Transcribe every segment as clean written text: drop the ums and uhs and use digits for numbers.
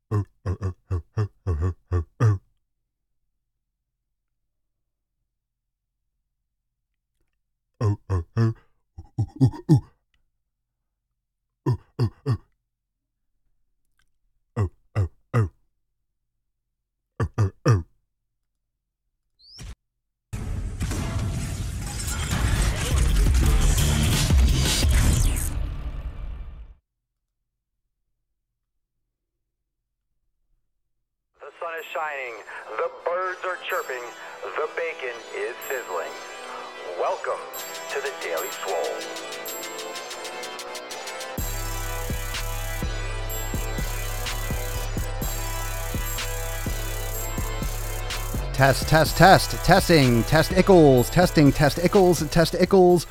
Oh, oh, oh, oh, oh, oh, oh, oh. Oh, oh, oh. Ooh, ooh, ooh. Oh, oh, oh. Oh, oh, oh. Oh, oh, oh. The sun is shining, the birds are chirping, the bacon is sizzling. Welcome to the Daily Swole. Testing, test-ickles.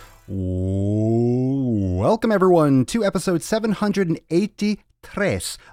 Welcome everyone to episode 783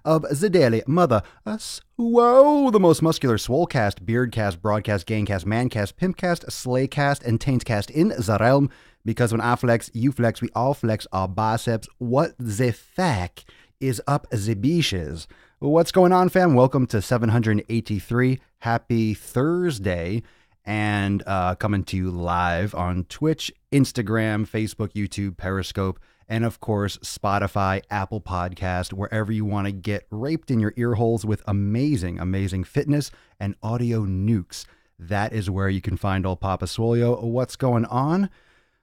of the Daily Mother Swole, the most muscular swolecast, beardcast, broadcast, gangcast, mancast, pimpcast, slaycast, and taintcast in the realm. Because when I flex, you flex, we all flex our biceps. What the fuck is up the beaches? What's going on, fam? Welcome to 783. Happy Thursday. And coming to you live on Twitch, Instagram, Facebook, YouTube, Periscope, and of course, Spotify, Apple Podcast, wherever you want to get raped in your ear holes with amazing, amazing fitness and audio nukes. That is where you can find old Papa Swolio. What's going on?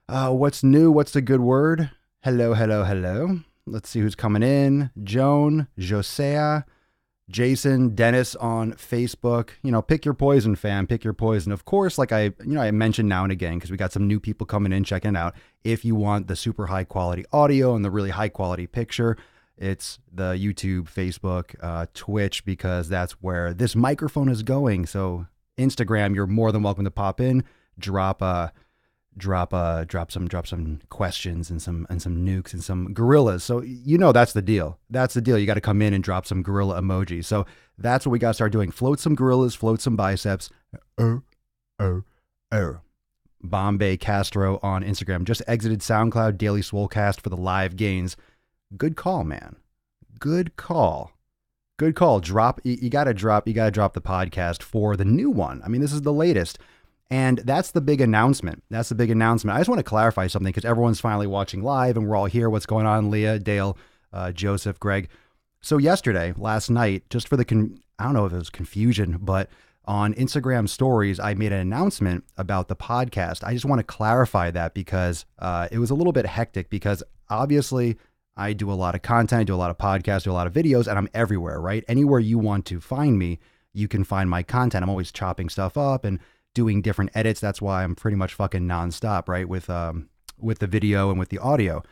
What's new? What's the good word? Hello, hello, hello. Let's see who's coming in. Joan, Josea, Jason, Dennis on Facebook. You know, pick your poison, fam. Pick your poison. Of course, like I mentioned now and again, because we got some new people coming in, checking it out. If you want the super high quality audio and the really high quality picture, it's the YouTube, Facebook, Twitch, because that's where this microphone is going. So Instagram, you're more than welcome to pop in, drop some questions and some nukes and some gorillas. So you know that's the deal. That's the deal. You got to come in and drop some gorilla emojis. So that's what we got to start doing. Float some gorillas, float some biceps. Bombay Castro on Instagram. Just exited SoundCloud, Daily Swolecast for the live gains. Good call, man. Good call. You gotta drop the podcast for the new one. I mean, this is the latest. And that's the big announcement. I just want to clarify something because everyone's finally watching live and we're all here. What's going on? Leah, Dale, Joseph, Greg. So last night, just for I don't know if it was confusion, but on Instagram stories, I made an announcement about the podcast. I just want to clarify that because it was a little bit hectic because obviously I do a lot of content, I do a lot of podcasts, do a lot of videos, and I'm everywhere, right? Anywhere you want to find me, you can find my content. I'm always chopping stuff up and doing different edits. That's why I'm pretty much fucking nonstop, right? With the video and with the audio.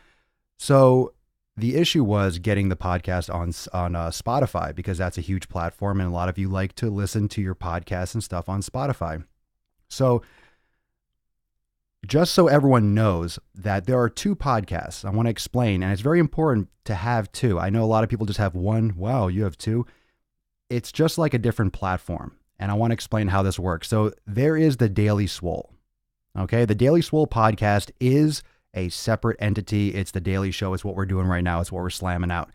So the issue was getting the podcast on Spotify because that's a huge platform and a lot of you like to listen to your podcasts and stuff on Spotify. So just so everyone knows that there are two podcasts, I want to explain, and it's very important to have two. I know a lot of people just have one. Wow, you have two. It's just like a different platform. And I want to explain how this works. So there is the Daily Swole. Okay. The Daily Swole podcast is a separate entity. It's the daily show. It's what we're doing right now. It's what we're slamming out.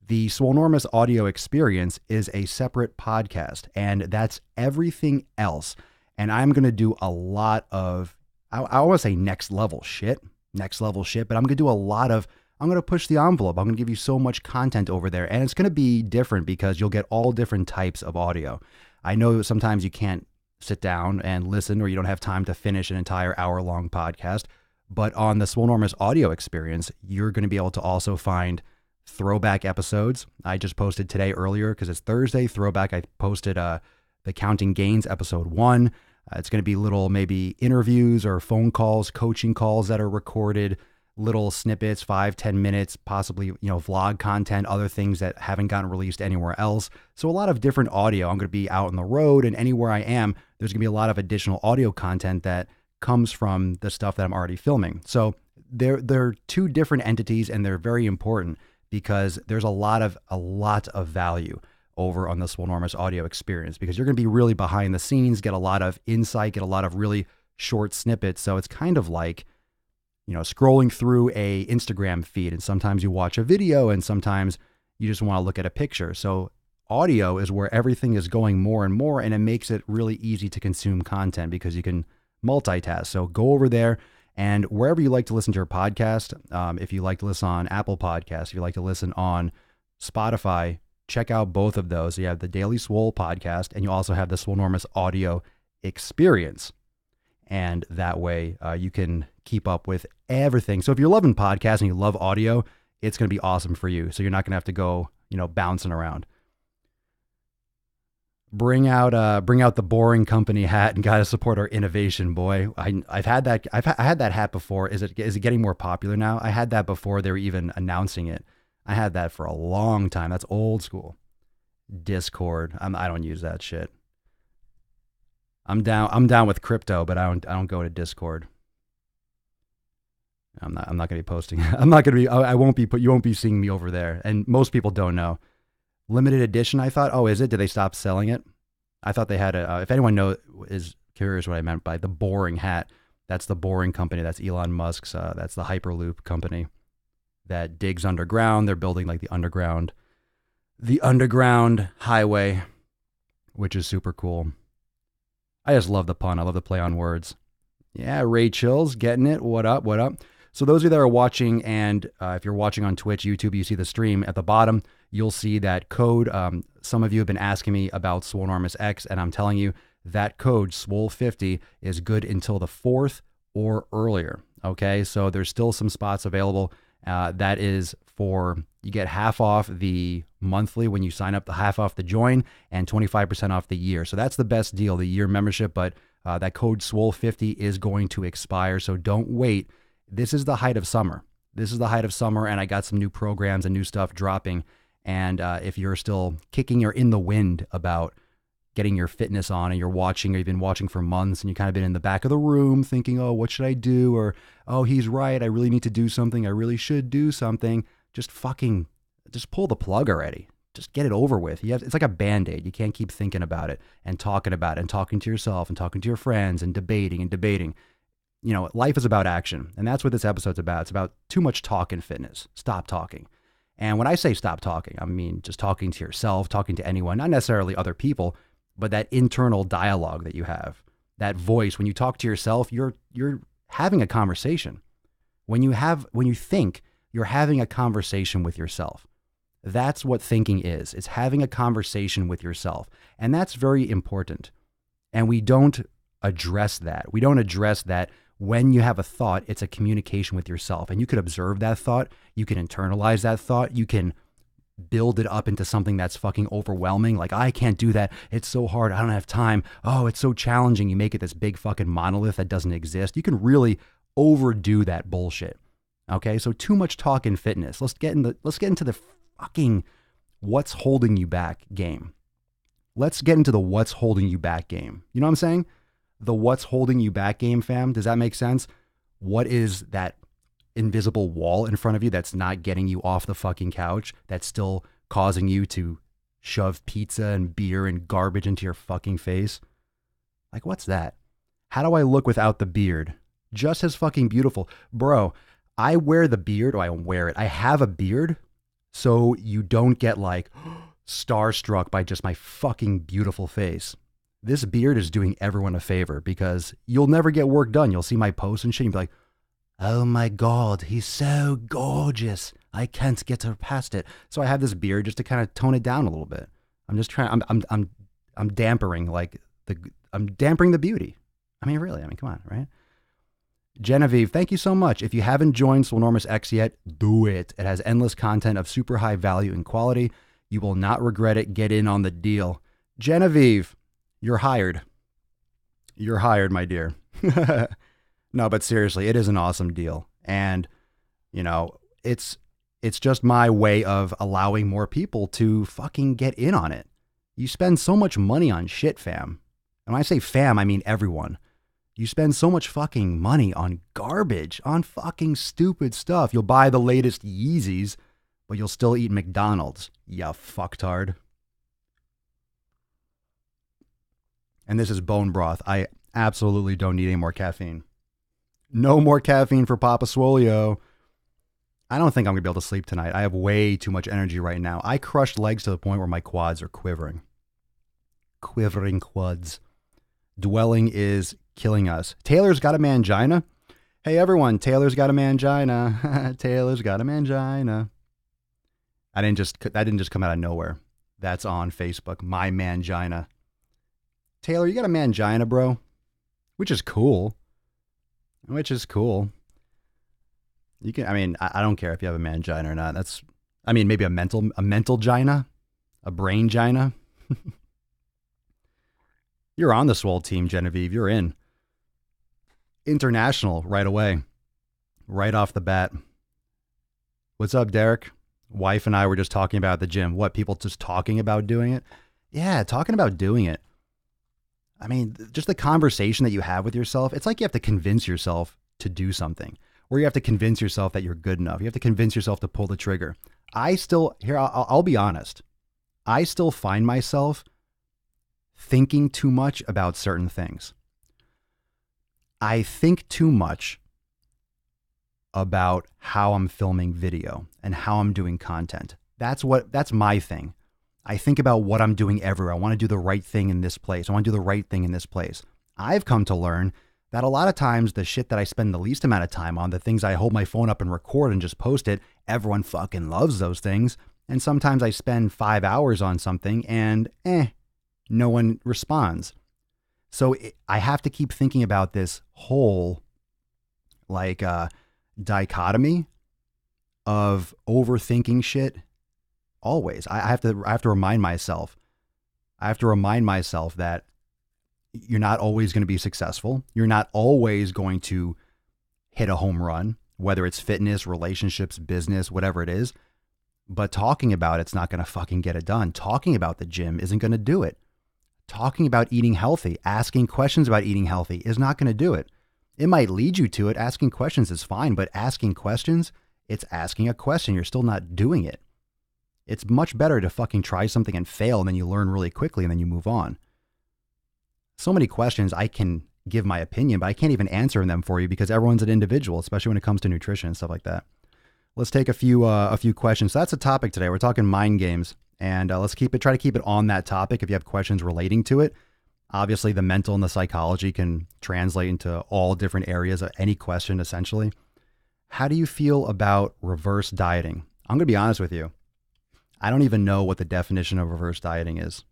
The Swolenormous audio experience is a separate podcast, and that's everything else. And I'm going to do a lot of, I want to say next level shit, but I'm going to push the envelope. I'm going to give you so much content over there, and it's going to be different because you'll get all different types of audio. I know sometimes you can't sit down and listen or you don't have time to finish an entire hour-long podcast, but on the Swolenormous audio experience, you're going to be able to also find throwback episodes. I just posted today earlier because it's Thursday. Throwback, I posted the Counting Gains episode 1. It's going to be little maybe interviews or phone calls, coaching calls that are recorded, little snippets, 5-10 minutes, possibly, vlog content, other things that haven't gotten released anywhere else. So a lot of different audio. I'm going to be out on the road, and anywhere I am, there's going to be a lot of additional audio content that comes from the stuff that I'm already filming. So they're two different entities, and they're very important because there's a lot of value over on the Swolenormous audio experience because you're going to be really behind the scenes, get a lot of insight, get a lot of really short snippets. So it's kind of like, scrolling through a Instagram feed, and sometimes you watch a video and sometimes you just want to look at a picture. So audio is where everything is going more and more, and it makes it really easy to consume content because you can multitask. So go over there, and wherever you like to listen to your podcast, if you like to listen on Apple Podcasts, if you like to listen on Spotify, check out both of those. You have the Daily Swole podcast, and you also have the Swolenormous audio experience. And that way you can keep up with everything. So if you're loving podcasts and you love audio, it's going to be awesome for you. So you're not going to have to go, bouncing around. Bring out the Boring Company hat and gotta support our innovation, boy. I've had that. I had that hat before. Is it getting more popular now? I had that before they were even announcing it. I had that for a long time. That's old school. Discord. I don't use that shit. I'm down with crypto, but I don't go to Discord. I'm not going to be posting. You won't be seeing me over there. And most people don't know. Limited edition, I thought. Oh, is it? Did they stop selling it? I thought they had if anyone is curious what I meant by the Boring hat, that's the Boring Company. That's Elon Musk's, that's the Hyperloop company that digs underground. They're building like the underground highway, which is super cool. I just love the pun. I love the play on words. Yeah, Ray Chills, getting it. What up? So those of you that are watching, and if you're watching on Twitch, YouTube, you see the stream at the bottom, you'll see that code. Some of you have been asking me about Swolenormous X, and I'm telling you that code, Swole50, is good until the 4th or earlier. Okay, so there's still some spots available. That is you get half off the monthly when you sign up, the half off the join, and 25% off the year. So that's the best deal, the year membership, but that code Swole50 is going to expire, so don't wait. This is the height of summer. And I got some new programs and new stuff dropping. And if you're still kicking or in the wind about getting your fitness on, and you're watching, or you've been watching for months, and you kind of been in the back of the room thinking, oh, what should I do? Or, oh, he's right, I really need to do something. I really should do something. Just pull the plug already. Just get it over with. It's like a Band-Aid. You can't keep thinking about it and talking about it and talking to yourself and talking to your friends and debating. Life is about action. And that's what this episode's about. It's about too much talk in fitness. Stop talking. And when I say stop talking, I mean just talking to yourself, talking to anyone, not necessarily other people, but that internal dialogue that you have, that voice. When you talk to yourself, you're having a conversation. When you think, you're having a conversation with yourself. That's what thinking is. It's having a conversation with yourself. And that's very important. And we don't address that. We don't address that when you have a thought, it's a communication with yourself. And you could observe that thought. You can internalize that thought. You can build it up into something that's fucking overwhelming. Like, I can't do that. It's so hard. I don't have time. Oh, it's so challenging. You make it this big fucking monolith that doesn't exist. You can really overdo that bullshit. Okay, so too much talk in fitness. Let's get into the fucking what's holding you back game. Let's get into the what's holding you back game. You know what I'm saying? The what's holding you back game, fam. Does that make sense? What is that invisible wall in front of you that's not getting you off the fucking couch, that's still causing you to shove pizza and beer and garbage into your fucking face? Like, what's that? How do I look without the beard? Just as fucking beautiful. Bro, I wear the beard, or I wear it. I have a beard, so you don't get like starstruck by just my fucking beautiful face. This beard is doing everyone a favor, because you'll never get work done. You'll see my posts and shit and be like, oh my God, he's so gorgeous. I can't get past it. So I have this beard just to kind of tone it down a little bit. I'm just trying, I'm dampering the beauty. I mean, really, come on, right? Genevieve, thank you so much. If you haven't joined Swolenormous X yet, do it. It has endless content of super high value and quality. You will not regret it. Get in on the deal. Genevieve, you're hired. You're hired, my dear. No, but seriously, it is an awesome deal. And, it's just my way of allowing more people to fucking get in on it. You spend so much money on shit, fam. And when I say fam, I mean everyone. You spend so much fucking money on garbage, on fucking stupid stuff. You'll buy the latest Yeezys, but you'll still eat McDonald's. Ya fucktard. And this is bone broth. I absolutely don't need any more caffeine. No more caffeine for Papa Swolio. I don't think I'm going to be able to sleep tonight. I have way too much energy right now. I crushed legs to the point where my quads are quivering. Quivering quads. Dwelling is killing us. Taylor's got a mangina. Hey everyone, Taylor's got a mangina. Taylor's got a mangina. That didn't just come out of nowhere. That's on Facebook. My mangina. Taylor, you got a mangina, bro? Which is cool. Which is cool. You can. I mean, I don't care if you have a mangina or not. That's. I mean, maybe a mental gina, a brain gina. You're on the Swole team, Genevieve. You're in. International right away, right off the bat. What's up, Derek? Wife and I were just talking about the gym. What, people just talking about doing it? Yeah, talking about doing it. I mean, just the conversation that you have with yourself, it's like you have to convince yourself to do something, or you have to convince yourself that you're good enough. You have to convince yourself to pull the trigger. I'll be honest. I still find myself thinking too much about certain things. I think too much about how I'm filming video and how I'm doing content. That's my thing. I think about what I'm doing everywhere. I want to do the right thing in this place. I want to do the right thing in this place. I've come to learn that a lot of times the shit that I spend the least amount of time on, the things I hold my phone up and record and just post it, everyone fucking loves those things. And sometimes I spend 5 hours on something and no one responds. So I have to keep thinking about this whole dichotomy of overthinking shit always. I have to remind myself. I have to remind myself that you're not always going to be successful. You're not always going to hit a home run, whether it's fitness, relationships, business, whatever it is. But talking about it's not going to fucking get it done. Talking about the gym isn't going to do it. Talking about eating healthy, asking questions about eating healthy is not going to do it. It might lead you to it. Asking questions is fine, but asking questions, it's asking a question. You're still not doing it. It's much better to fucking try something and fail, and then you learn really quickly and then you move on. So many questions I can give my opinion, but I can't even answer them for you because everyone's an individual, especially when it comes to nutrition and stuff like that. Let's take a few questions. So that's a topic today. We're talking mind games. And let's try to keep it on that topic. If you have questions relating to it, obviously the mental and the psychology can translate into all different areas of any question, essentially. How do you feel about reverse dieting? I'm going to be honest with you. I don't even know what the definition of reverse dieting is.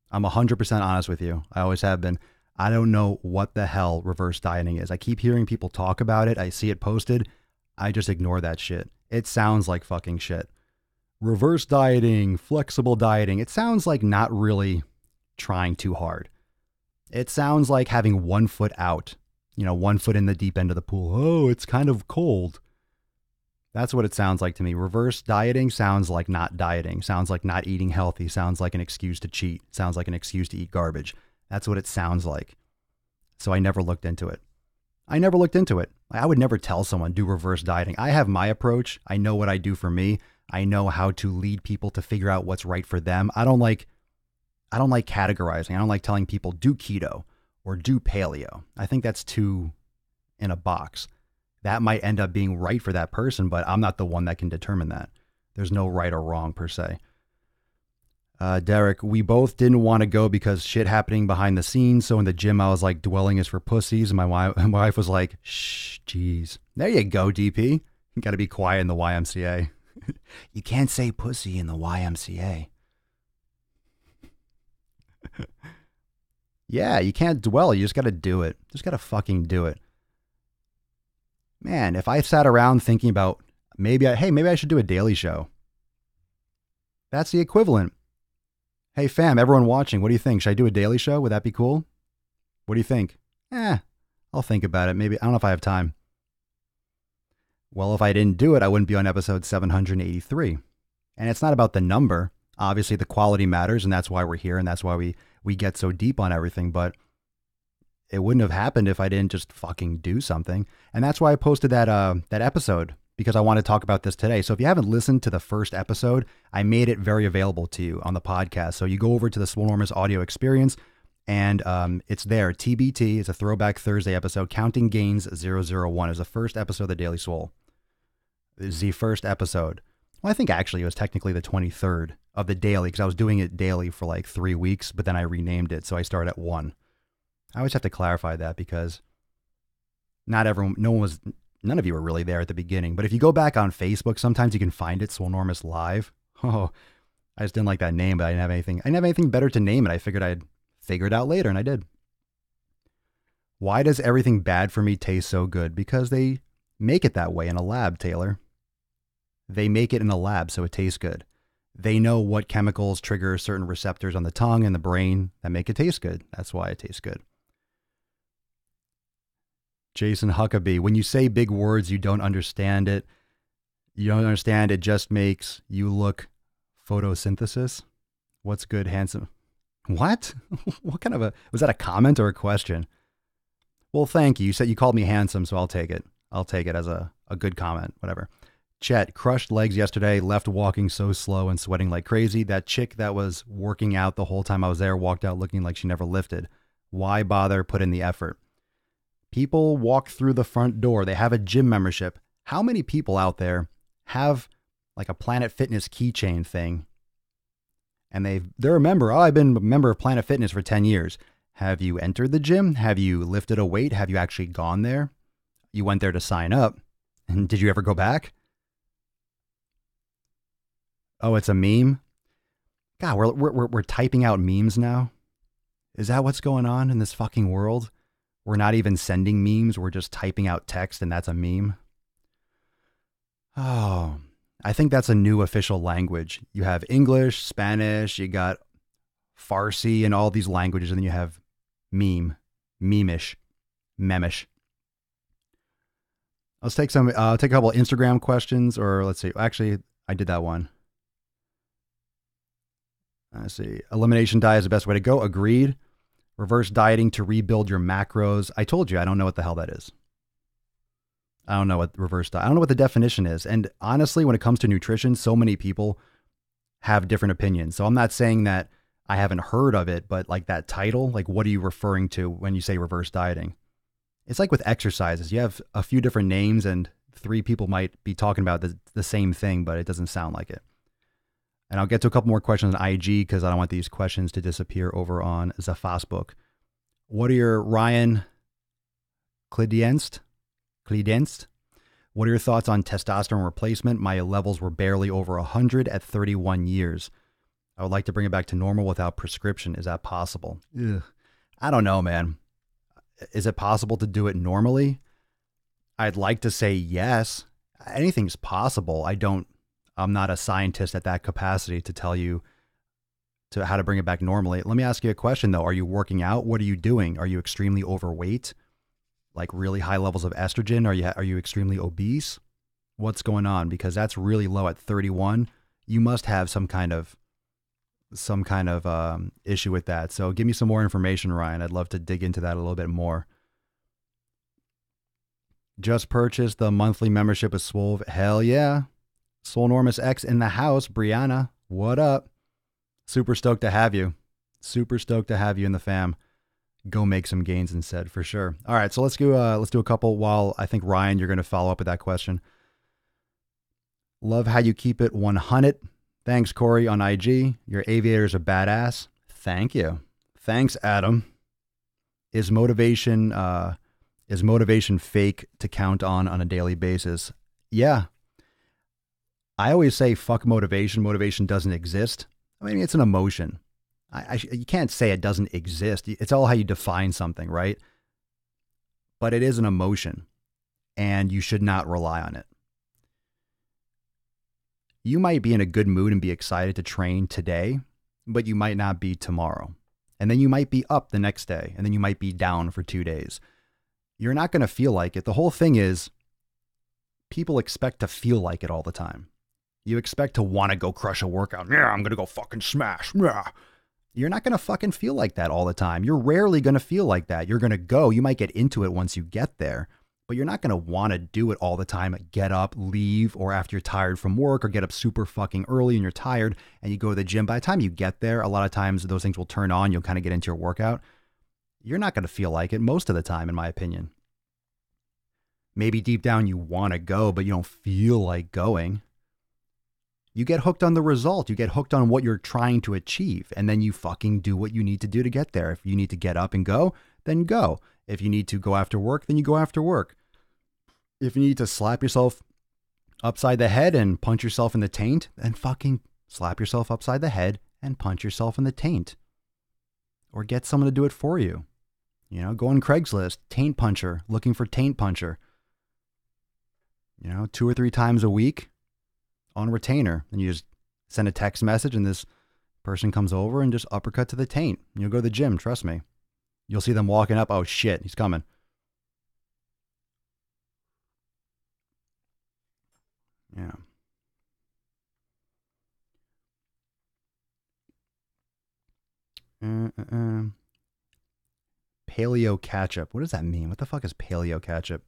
I'm 100% honest with you. I always have been. I don't know what the hell reverse dieting is. I keep hearing people talk about it. I see it posted. I just ignore that shit. It sounds like fucking shit. Reverse dieting, flexible dieting. It sounds like not really trying too hard. It sounds like having 1 foot out, 1 foot in the deep end of the pool. Oh, it's kind of cold. That's what it sounds like to me. Reverse dieting sounds like not dieting, sounds like not eating healthy, sounds like an excuse to cheat, sounds like an excuse to eat garbage. That's what it sounds like. So I never looked into it. I would never tell someone do reverse dieting. I have my approach. I know what I do for me. I know how to lead people to figure out what's right for them. I don't like categorizing. I don't like telling people do keto or do paleo. I think that's too in a box. That might end up being right for that person, but I'm not the one that can determine that. There's no right or wrong per se. Derek, we both didn't want to go because shit happening behind the scenes. So in the gym, I was like, dwelling is for pussies. And my wife was like, shh, geez. There you go, DP. You got to be quiet in the YMCA. You can't say pussy in the YMCA. Yeah, you can't dwell. You just got to do it. Just got to fucking do it. Man, if I sat around thinking about maybe I should do a daily show. That's the equivalent. Hey fam, everyone watching, what do you think? Should I do a daily show? Would that be cool? What do you think? I'll think about it. Maybe. I don't know if I have time. Well, if I didn't do it, I wouldn't be on episode 783. And it's not about the number. Obviously, the quality matters, and that's why we're here, and that's why we get so deep on everything. But it wouldn't have happened if I didn't just fucking do something. And that's why I posted that episode, because I want to talk about this today. So if you haven't listened to the first episode, I made it very available to you on the podcast. So you go over to the Swolenormous audio experience, and it's there. TBT. It's a Throwback Thursday episode. Counting Gains 001 is the first episode of the Daily Swole. This is the first episode. Well, I think actually it was technically the 23rd of the daily because I was doing it daily for like 3 weeks, but then I renamed it. So I started at 1. I always have to clarify that because not everyone, none of you were really there at the beginning. But if you go back on Facebook, sometimes you can find it, Swolenormous Live. Oh, I just didn't like that name, but I didn't have anything better to name it. I figured I'd figure it out later, and I did. Why does everything bad for me taste so good? Because they make it that way in a lab, Taylor. They make it in a lab so it tastes good. They know what chemicals trigger certain receptors on the tongue and the brain that make it taste good. That's why it tastes good. Jason Huckabee, when you say big words, you don't understand it. You don't understand it just makes you look photosynthesis. What's good, handsome? What? What kind of was that a comment or a question? Well, thank you. You said you called me handsome, so I'll take it. I'll take it as a good comment, whatever. Chet, crushed legs yesterday, left walking so slow and sweating like crazy. That chick that was working out the whole time I was there walked out looking like she never lifted. Why bother put in the effort? People walk through the front door. They have a gym membership. How many people out there have like a Planet Fitness keychain thing? And they're a member. Oh, I've been a member of Planet Fitness for 10 years. Have you entered the gym? Have you lifted a weight? Have you actually gone there? You went there to sign up. And did you ever go back? Oh, it's a meme? God, we're typing out memes now? Is that what's going on in this fucking world? We're not even sending memes. We're just typing out text and that's a meme. Oh, I think that's a new official language. You have English, Spanish, you got Farsi and all these languages, and then you have meme, memish. Let's take take a couple of Instagram questions, or let's see. Actually, I did that one. Let's see. Elimination diet is the best way to go. Agreed. Reverse dieting to rebuild your macros. I told you, I don't know what the hell that is. I don't know what reverse diet. I don't know what the definition is. And honestly, when it comes to nutrition, so many people have different opinions. So I'm not saying that I haven't heard of it, but like that title, like what are you referring to when you say reverse dieting? It's like with exercises. You have a few different names and 3 people might be talking about the same thing, but it doesn't sound like it. And I'll get to a couple more questions on IG because I don't want these questions to disappear over on Facebook. What are your Ryan Clidenst? What are your thoughts on testosterone replacement? My levels were barely over 100 at 31 years. I would like to bring it back to normal without prescription. Is that possible? Ugh. I don't know, man. Is it possible to do it normally? I'd like to say yes. Anything's possible. I'm not a scientist at that capacity to tell you to how to bring it back normally. Let me ask you a question though. Are you working out? What are you doing? Are you extremely overweight? Like really high levels of estrogen? Are you extremely obese? What's going on? Because that's really low at 31. You must have some kind of issue with that. So give me some more information, Ryan. I'd love to dig into that a little bit more. Just purchased the monthly membership with Swole. Hell yeah. Swolenormous X in the house. Brianna, what up? Super stoked to have you. Super stoked to have you in the fam. Go make some gains instead, for sure. All right, so let's do a couple while I think, Ryan, you're going to follow up with that question. Love how you keep it 100. Thanks, Corey, on IG. Your aviators are badass. Thank you. Thanks, Adam. Is motivation fake to count on a daily basis? Yeah. I always say fuck motivation. Motivation doesn't exist. I mean, it's an emotion. You can't say it doesn't exist. It's all how you define something, right? But it is an emotion, and you should not rely on it. You might be in a good mood and be excited to train today, but you might not be tomorrow. And then you might be up the next day, and then you might be down for 2 days. You're not going to feel like it. The whole thing is people expect to feel like it all the time. You expect to want to go crush a workout. Yeah, I'm going to go fucking smash. Yeah. You're not going to fucking feel like that all the time. You're rarely going to feel like that. You're going to go. You might get into it once you get there, but you're not going to want to do it all the time. Get up, leave, or after you're tired from work, or get up super fucking early and you're tired and you go to the gym. By the time you get there, a lot of times those things will turn on. You'll kind of get into your workout. You're not going to feel like it most of the time, in my opinion. Maybe deep down you want to go, but you don't feel like going. You get hooked on the result. You get hooked on what you're trying to achieve. And then you fucking do what you need to do to get there. If you need to get up and go, then go. If you need to go after work, then you go after work. If you need to slap yourself upside the head and punch yourself in the taint, then fucking slap yourself upside the head and punch yourself in the taint. Or get someone to do it for you. You know, go on Craigslist, taint puncher, looking for taint puncher. You know, 2 or 3 times a week on retainer. And you just send a text message and this person comes over and just uppercut to the taint. You'll go to the gym, trust me. You'll see them walking up. Oh shit, he's coming. Yeah. Paleo ketchup. What does that mean? What the fuck is paleo ketchup?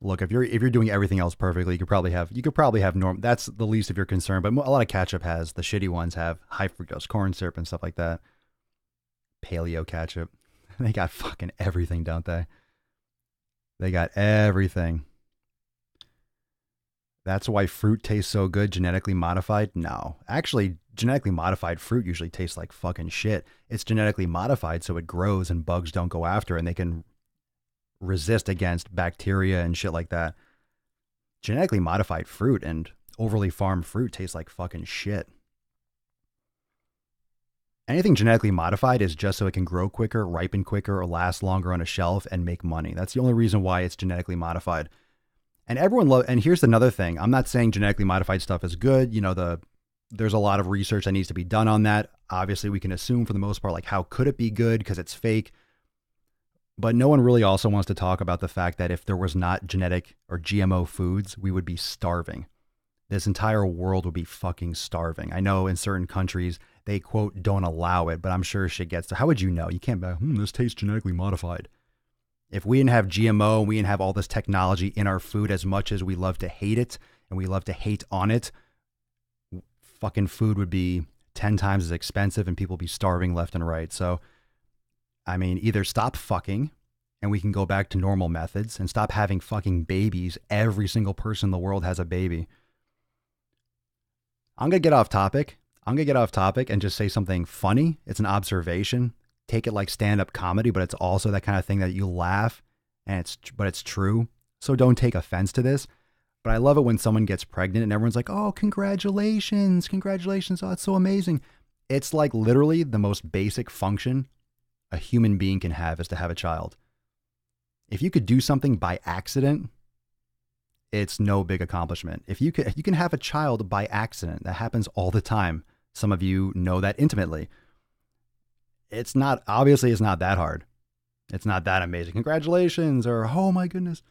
Look, if you're doing everything else perfectly, you could probably have norm. That's the least of your concern. But a lot of ketchup has, the shitty ones have high fructose corn syrup and stuff like that. Paleo ketchup. They got fucking everything, don't they? They got everything. That's why fruit tastes so good, genetically modified? No. Actually, genetically modified fruit usually tastes like fucking shit. It's genetically modified so it grows and bugs don't go after it and they can resist against bacteria and shit like that. Genetically modified fruit and overly farmed fruit tastes like fucking shit. Anything genetically modified is just so it can grow quicker, ripen quicker, or last longer on a shelf and make money. That's the only reason why it's genetically modified. And and here's another thing. I'm not saying genetically modified stuff is good. You know, there's a lot of research that needs to be done on that. Obviously, we can assume for the most part, like, how could it be good because it's fake? But no one really also wants to talk about the fact that if there was not genetic or GMO foods, we would be starving. This entire world would be fucking starving. I know in certain countries, they, quote, don't allow it, but I'm sure shit gets to, how would you know? You can't be, this tastes genetically modified. If we didn't have GMO, we didn't have all this technology in our food as much as we love to hate it, and we love to hate on it, fucking food would be 10 times as expensive and people would be starving left and right. So, I mean, either stop fucking and we can go back to normal methods and stop having fucking babies. Every single person in the world has a baby. I'm going to get off topic. And just say something funny. It's an observation. Take it like stand-up comedy, but it's also that kind of thing that you laugh and it's true. So don't take offense to this. But I love it when someone gets pregnant and everyone's like, oh, congratulations. Oh, it's so amazing. It's like literally the most basic function a human being can have is to have a child. If you could do something by accident, it's no big accomplishment. If you can have a child by accident, that happens all the time. Some of you know that intimately. It's not that hard. It's not that amazing. Congratulations, or oh my goodness.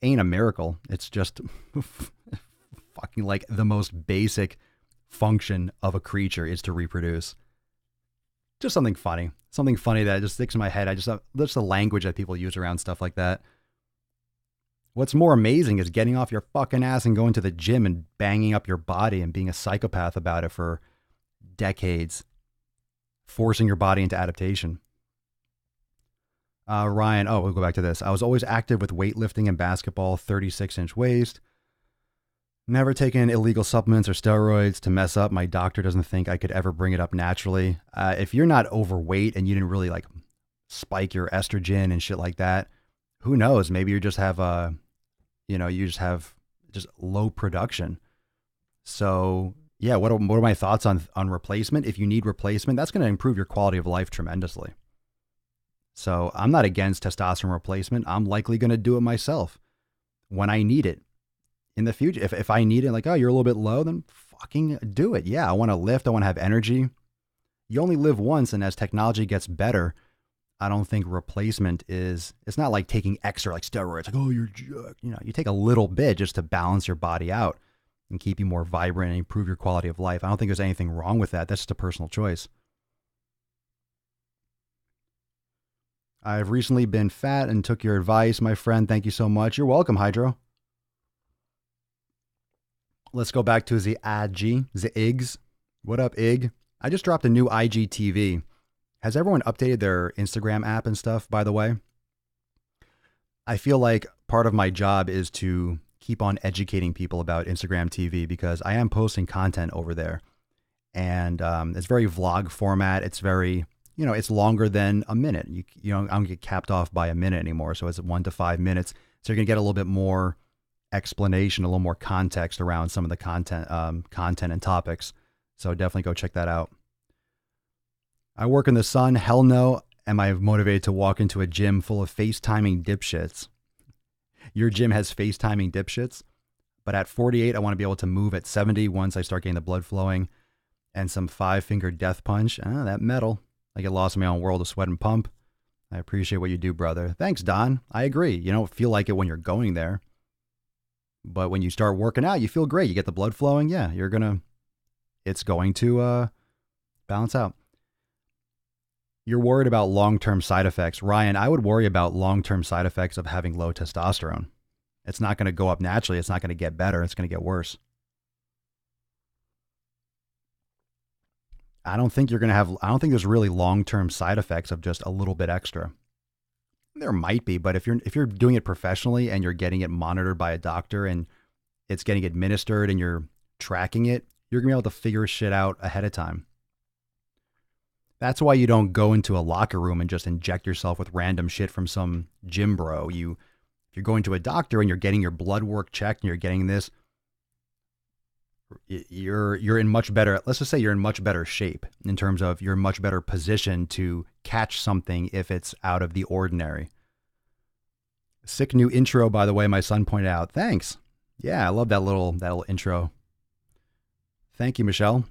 Ain't a miracle. It's just fucking like the most basic function of a creature is to reproduce. Just something funny that just sticks in my head. That's the language that people use around stuff like that. What's more amazing is getting off your fucking ass and going to the gym and banging up your body and being a psychopath about it for decades. Forcing your body into adaptation. Ryan, we'll go back to this. I was always active with weightlifting and basketball, 36-inch waist. Never taken illegal supplements or steroids to mess up. My doctor doesn't think I could ever bring it up naturally. If you're not overweight and you didn't really like spike your estrogen and shit like that, who knows? Maybe you just have just low production. So yeah, what are my thoughts on replacement? If you need replacement, that's going to improve your quality of life tremendously. So I'm not against testosterone replacement. I'm likely going to do it myself when I need it in the future. If I need it, like, oh, you're a little bit low, then fucking do it. Yeah, I want to lift. I want to have energy. You only live once, and as technology gets better, I don't think replacement it's not like taking extra like steroids. Like, oh, you're, you take a little bit just to balance your body out and keep you more vibrant and improve your quality of life. I don't think there's anything wrong with that. That's just a personal choice. I've recently been fat and took your advice, my friend. Thank you so much. You're welcome, Hydro. Let's go back to the IG, the IGs. What up, IG? I just dropped a new IGTV. Has everyone updated their Instagram app and stuff, by the way? I feel like part of my job is to keep on educating people about Instagram TV because I am posting content over there. And it's very vlog format. It's very, it's longer than a minute. I don't get capped off by a minute anymore. So it's 1 to 5 minutes. So you're going to get a little bit more explanation, a little more context around some of the content and topics. So definitely go check that out. I work in the sun. Hell no. Am I motivated to walk into a gym full of FaceTiming dipshits? Your gym has FaceTiming dipshits. But at 48, I want to be able to move at 70 once I start getting the blood flowing. And some 5-finger death punch. That metal. I get lost in my own world of sweat and pump. I appreciate what you do, brother. Thanks, Don. I agree. You don't feel like it when you're going there. But when you start working out, you feel great. You get the blood flowing. Yeah, it's going to balance out. You're worried about long-term side effects. Ryan, I would worry about long-term side effects of having low testosterone. It's not going to go up naturally. It's not going to get better. It's going to get worse. I don't think there's really long-term side effects of just a little bit extra. There might be, but if you're doing it professionally and you're getting it monitored by a doctor and it's getting administered and you're tracking it, you're going to be able to figure shit out ahead of time. That's why you don't go into a locker room and just inject yourself with random shit from some gym bro. If you're going to a doctor and you're getting your blood work checked and you're getting this, you're in much better, let's just say you're in much better shape in terms of you're in much better position to catch something if it's out of the ordinary. Sick new intro, by the way, my son pointed out. Thanks. Yeah, I love that little intro. Thank you, Michelle.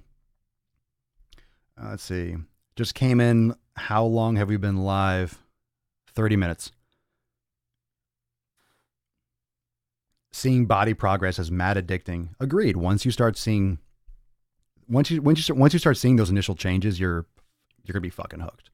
Let's see. Just came in. How long have we been live? 30 minutes. Seeing body progress is mad addicting. Agreed. Once you start seeing those initial changes, you're gonna be fucking hooked.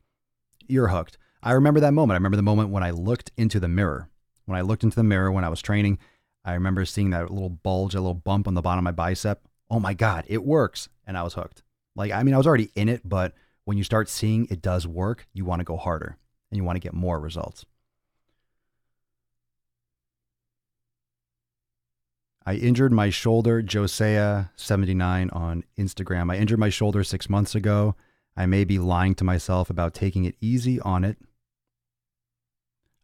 You're hooked. I remember that moment. I remember the moment when I looked into the mirror. When I looked into the mirror when I was training, I remember seeing that little bulge, a little bump on the bottom of my bicep. Oh my God, it works. And I was hooked. I was already in it, but when you start seeing it does work, you want to go harder and you want to get more results. I injured my shoulder, Josiah79 on Instagram. I injured my shoulder 6 months ago. I may be lying to myself about taking it easy on it.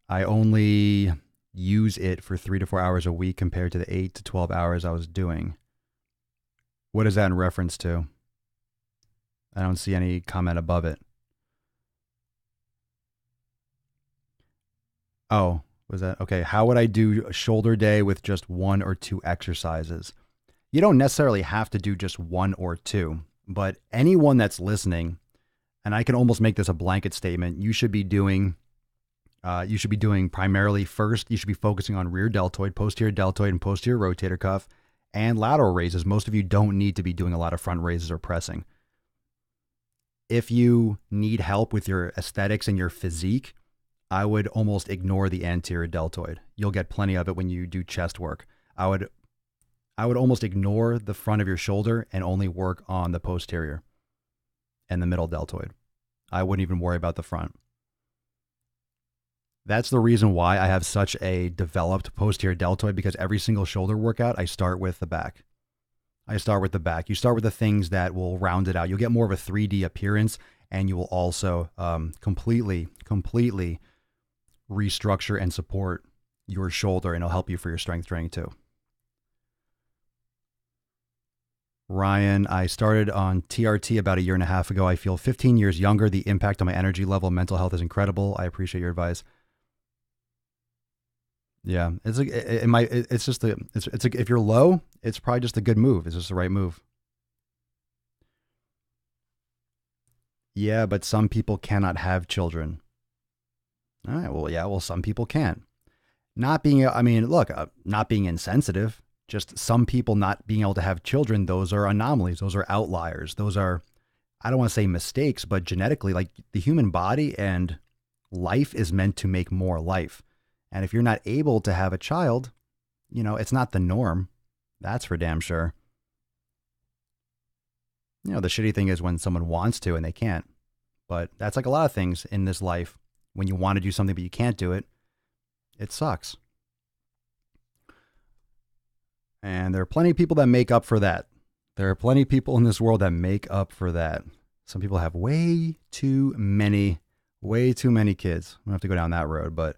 I only use it for 3 to 4 hours a week compared to the 8 to 12 hours I was doing. What is that in reference to? I don't see any comment above it. Oh, was that? Okay. How would I do a shoulder day with just 1 or 2 exercises? You don't necessarily have to do just 1 or 2, but anyone that's listening, and I can almost make this a blanket statement, you should be doing primarily first, you should be focusing on rear deltoid, posterior deltoid, and posterior rotator cuff, and lateral raises. Most of you don't need to be doing a lot of front raises or pressing. If you need help with your aesthetics and your physique, I would almost ignore the anterior deltoid. You'll get plenty of it when you do chest work. I would almost ignore the front of your shoulder and only work on the posterior and the middle deltoid. I wouldn't even worry about the front. That's the reason why I have such a developed posterior deltoid, because every single shoulder workout, I start with the back. You start with the things that will round it out. You'll get more of a 3D appearance, and you will also completely restructure and support your shoulder, and it'll help you for your strength training too. Ryan, I started on TRT about 1.5 years ago. I feel 15 years younger. The impact on my energy level, mental health is incredible. I appreciate your advice. Yeah, if you're low, it's probably just a good move. It's just the right move. Yeah, but some people cannot have children. All right, well, yeah, some people can. Not being insensitive, just some people not being able to have children, those are anomalies. Those are outliers. Those are, I don't want to say mistakes, but genetically, like the human body and life is meant to make more life. And if you're not able to have a child, it's not the norm. That's for damn sure. The shitty thing is when someone wants to and they can't. But that's like a lot of things in this life. When you want to do something but you can't do it, it sucks. And there are plenty of people that make up for that. There are plenty of people in this world that make up for that. Some people have way too many kids. I don't have to go down that road, but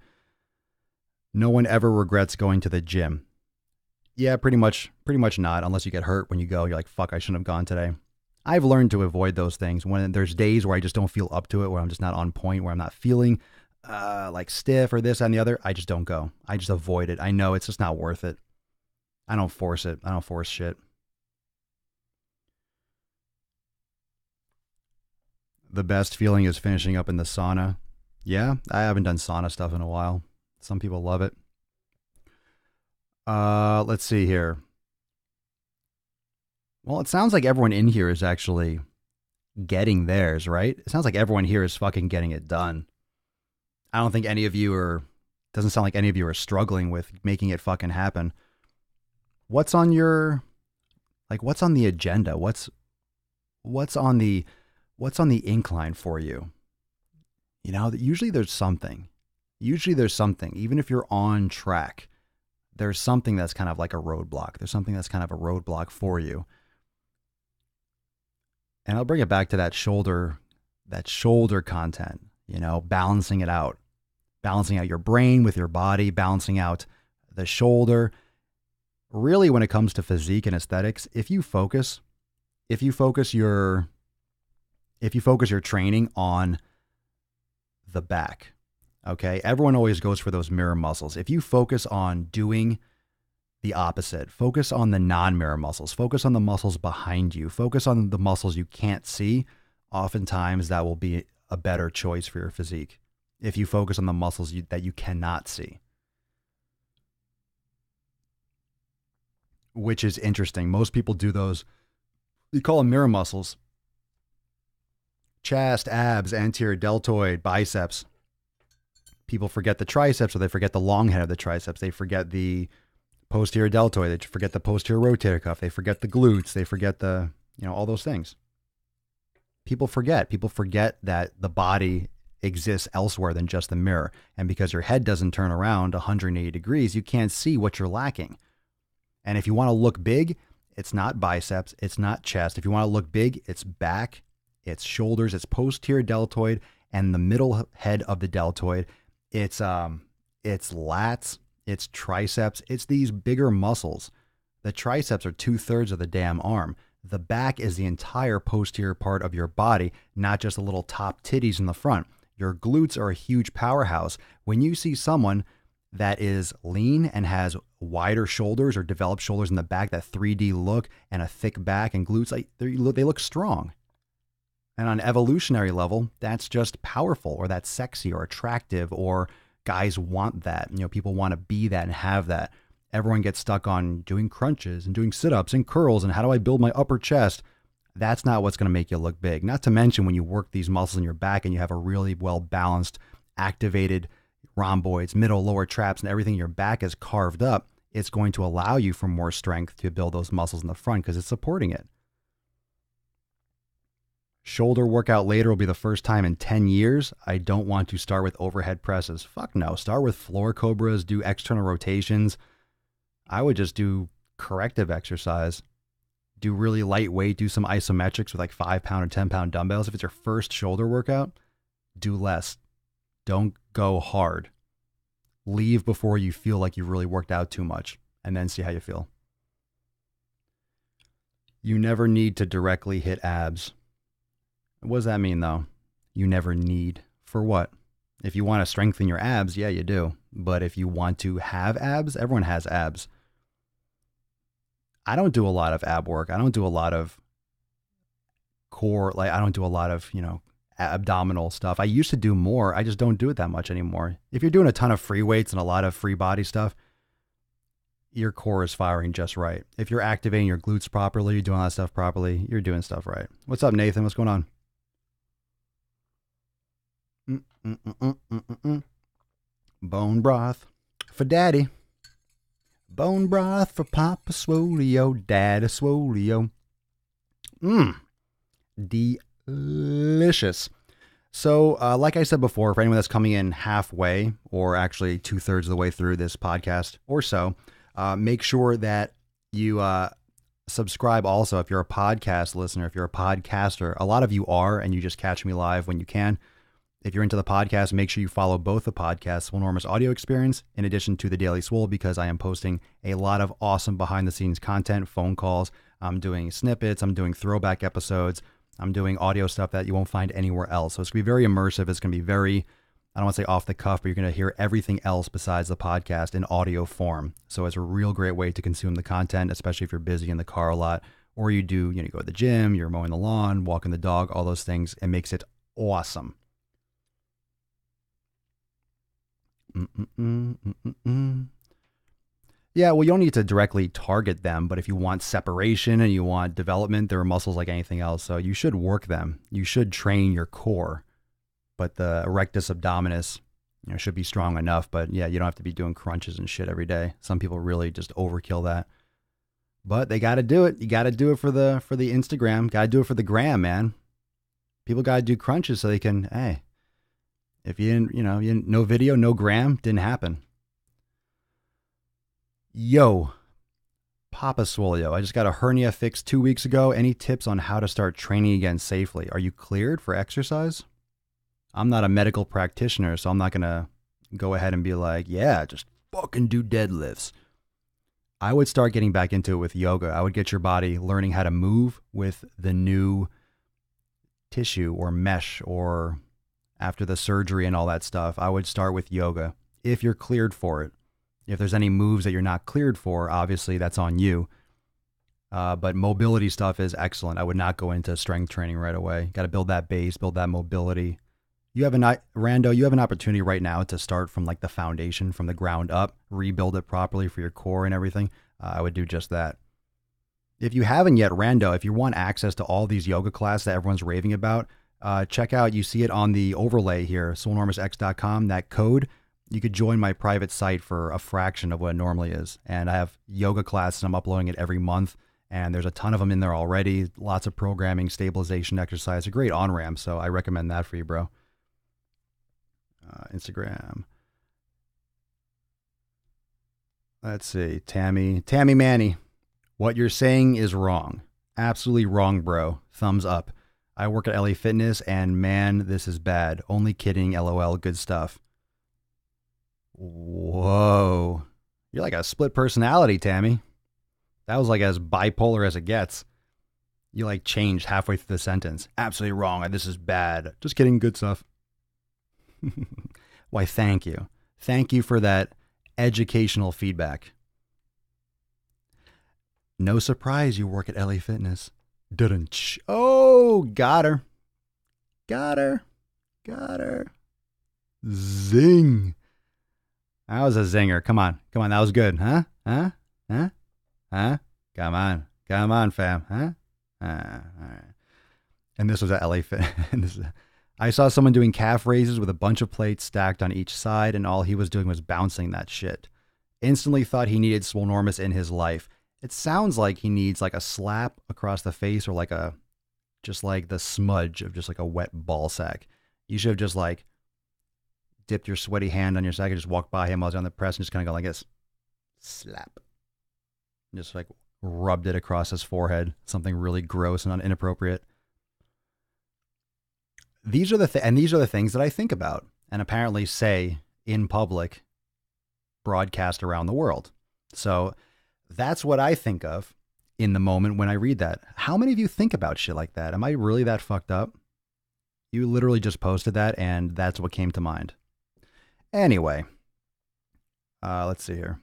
no one ever regrets going to the gym. Yeah, pretty much not, unless you get hurt when you go. You're like, fuck, I shouldn't have gone today. I've learned to avoid those things. When there's days where I just don't feel up to it, where I'm just not on point, where I'm not feeling like stiff or this, that, and the other, I just don't go. I just avoid it. I know it's just not worth it. I don't force it. I don't force shit. The best feeling is finishing up in the sauna. Yeah, I haven't done sauna stuff in a while. Some people love it. Let's see here. Well, it sounds like everyone in here is actually getting theirs, right? It sounds like everyone here is fucking getting it done. I don't think any of you doesn't sound like any of you are struggling with making it fucking happen. What's on the agenda? What's on the incline for you? You know, usually there's something. Even if you're on track, there's something that's kind of like a roadblock. There's something that's kind of a roadblock for you. And I'll bring it back to that shoulder content, you know, balancing out your brain with your body, balancing out the shoulder. Really, when it comes to physique and aesthetics, if you focus your training on the back, okay? Everyone always goes for those mirror muscles. If you focus on doing the opposite, focus on the non-mirror muscles, focus on the muscles behind you, focus on the muscles you can't see, oftentimes that will be a better choice for your physique. If you focus on the muscles that you cannot see. Which is interesting. Most people do those, you call them mirror muscles. Chest, abs, anterior deltoid, biceps. People forget the triceps, or they forget the long head of the triceps. They forget the posterior deltoid. They forget the posterior rotator cuff. They forget the glutes. They forget all those things. People forget that the body exists elsewhere than just the mirror. And because your head doesn't turn around 180 degrees, you can't see what you're lacking. And if you want to look big, it's not biceps, it's not chest. If you want to look big, it's back, it's shoulders, it's posterior deltoid, and the middle head of the deltoid. It's lats, it's triceps, it's these bigger muscles. The triceps are 2/3 of the damn arm. The back is the entire posterior part of your body, not just the little top titties in the front. Your glutes are a huge powerhouse. When you see someone that is lean and has wider shoulders or developed shoulders in the back, that 3D look and a thick back and glutes, they look strong. And on an evolutionary level, that's just powerful, or that's sexy or attractive, or guys want that. You know, people want to be that and have that. Everyone gets stuck on doing crunches and doing sit-ups and curls and how do I build my upper chest? That's not what's going to make you look big. Not to mention when you work these muscles in your back and you have a really well-balanced, activated rhomboids, middle, lower traps, and everything in your back is carved up, it's going to allow you for more strength to build those muscles in the front because it's supporting it. Shoulder workout later will be the first time in 10 years. I don't want to start with overhead presses. Fuck no. Start with floor cobras, do external rotations. I would just do corrective exercise. Do really lightweight, do some isometrics with like 5-pound or 10-pound dumbbells. If it's your first shoulder workout, do less. Don't go hard. Leave before you feel like you've really worked out too much, and then see how you feel. You never need to directly hit abs. What does that mean, though? You never need. For what? If you want to strengthen your abs, yeah, you do. But if you want to have abs, everyone has abs. I don't do a lot of ab work. I don't do a lot of core, I don't do a lot of, abdominal stuff. I used to do more. I just don't do it that much anymore. If you're doing a ton of free weights and a lot of free body stuff, your core is firing just right. If you're activating your glutes properly, you're doing all that stuff properly, you're doing stuff right. What's up, Nathan? What's going on? Bone broth for daddy. Bone broth for Papa Swolio, Dada Swolio. Delicious. So, like I said before, for anyone that's coming in halfway or actually 2/3 of the way through this podcast or so, make sure that you subscribe also if you're a podcast listener, if you're a podcaster. A lot of you are, and you just catch me live when you can. If you're into the podcast, make sure you follow both the podcasts, Swolenormous Audio Experience, in addition to the Daily Swole, because I am posting a lot of awesome behind-the-scenes content, phone calls. I'm doing snippets. I'm doing throwback episodes. I'm doing audio stuff that you won't find anywhere else. So it's going to be very immersive. It's going to be very, I don't want to say off the cuff, but you're going to hear everything else besides the podcast in audio form. So it's a real great way to consume the content, especially if you're busy in the car a lot, or you do, you go to the gym, you're mowing the lawn, walking the dog, all those things. It makes it awesome. Yeah, well, you don't need to directly target them, but if you want separation and you want development, there are muscles like anything else. So you should work them. You should train your core, but the erectus abdominis, should be strong enough. But yeah, you don't have to be doing crunches and shit every day. Some people really just overkill that, but they got to do it. You got to do it for the Instagram. Got to do it for the gram, man. People got to do crunches so they can, hey. If you didn't, no video, no gram, didn't happen. Yo, Papa Swole, yo, I just got a hernia fixed 2 weeks ago. Any tips on how to start training again safely? Are you cleared for exercise? I'm not a medical practitioner, so I'm not going to go ahead and be like, yeah, just fucking do deadlifts. I would start getting back into it with yoga. I would get your body learning how to move with the new tissue or mesh or after the surgery and all that stuff. I would start with yoga if you're cleared for it. If there's any moves that you're not cleared for, obviously that's on you. But mobility stuff is excellent. I would not go into strength training right away. Got to build that base, build that mobility. You have Rando, you have an opportunity right now to start from like the foundation, from the ground up, rebuild it properly for your core and everything. I would do just that. If you haven't yet, Rando, if you want access to all these yoga classes that everyone's raving about, check out, you see it on the overlay here, swolenormousx.com, that code. You could join my private site for a fraction of what it normally is. And I have yoga classes, and I'm uploading it every month. And there's a ton of them in there already. Lots of programming, stabilization, exercise, a great on-ramp. So I recommend that for you, bro. Instagram. Let's see. Tammy Manny. What you're saying is wrong. Absolutely wrong, bro. Thumbs up. I work at LA Fitness, and man, this is bad. Only kidding, LOL, good stuff. Whoa. You're like a split personality, Tammy. That was like as bipolar as it gets. You like changed halfway through the sentence. Absolutely wrong. This is bad. Just kidding, good stuff. Why, thank you. Thank you for that educational feedback. No surprise you work at LA Fitness. Didn't. Oh, got her. Zing. That was a zinger. Come on. That was good. Huh? Come on, fam. Huh? All right. And this was at LA Fitness. I saw someone doing calf raises with a bunch of plates stacked on each side, and all he was doing was bouncing that shit. Instantly thought he needed Swolenormous in his life. It sounds like he needs like a slap across the face or like just like the smudge of just like a wet ball sack. You should have just like dipped your sweaty hand on your sack and just walked by him while I was on the press and just kind of go like this. Slap. Just like rubbed it across his forehead. Something really gross and inappropriate. These are the things that I think about and apparently say in public, broadcast around the world. So that's what I think of in the moment when I read that. How many of you think about shit like that? Am I really that fucked up? You literally just posted that, and that's what came to mind. Anyway, let's see here.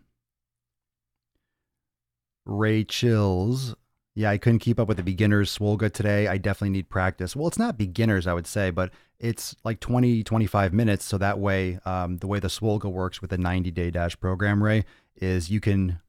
Ray Chills. Yeah, I couldn't keep up with the beginners Swolga today. I definitely need practice. Well, it's not beginners, I would say, but it's like 20, 25 minutes. So that way, the way the Swolga works with the 90-day dash program, Ray, is you can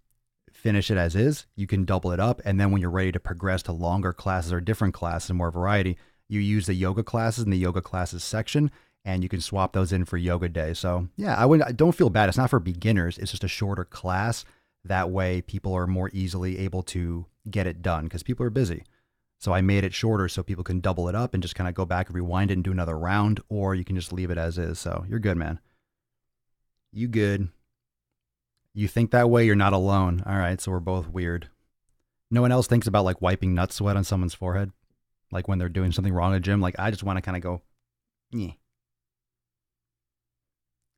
finish it as is. You can double it up. And then when you're ready to progress to longer classes or different classes and more variety, you use the yoga classes in the yoga classes section, and you can swap those in for yoga day. So yeah, I don't feel bad. It's not for beginners. It's just a shorter class. That way people are more easily able to get it done because people are busy. So I made it shorter so people can double it up and just kind of go back and rewind it and do another round, or you can just leave it as is. So you're good, man. You good. You think that way, you're not alone. All right, so we're both weird. No one else thinks about like wiping nut sweat on someone's forehead, like when they're doing something wrong in the gym. Like I just want to kind of go, yeah.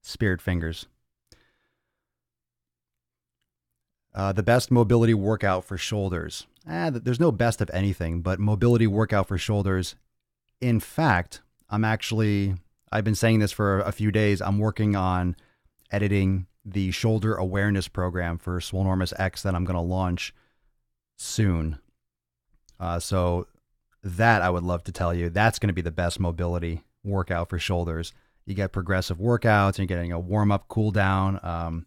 Spirit fingers. The best mobility workout for shoulders. There's no best of anything, but mobility workout for shoulders. In fact, I've been saying this for a few days. I'm working on editing the shoulder awareness program for Swolenormous X that I'm going to launch soon. So that I would love to tell you, that's going to be the best mobility workout for shoulders. You get progressive workouts and you're getting a warm up, cool down.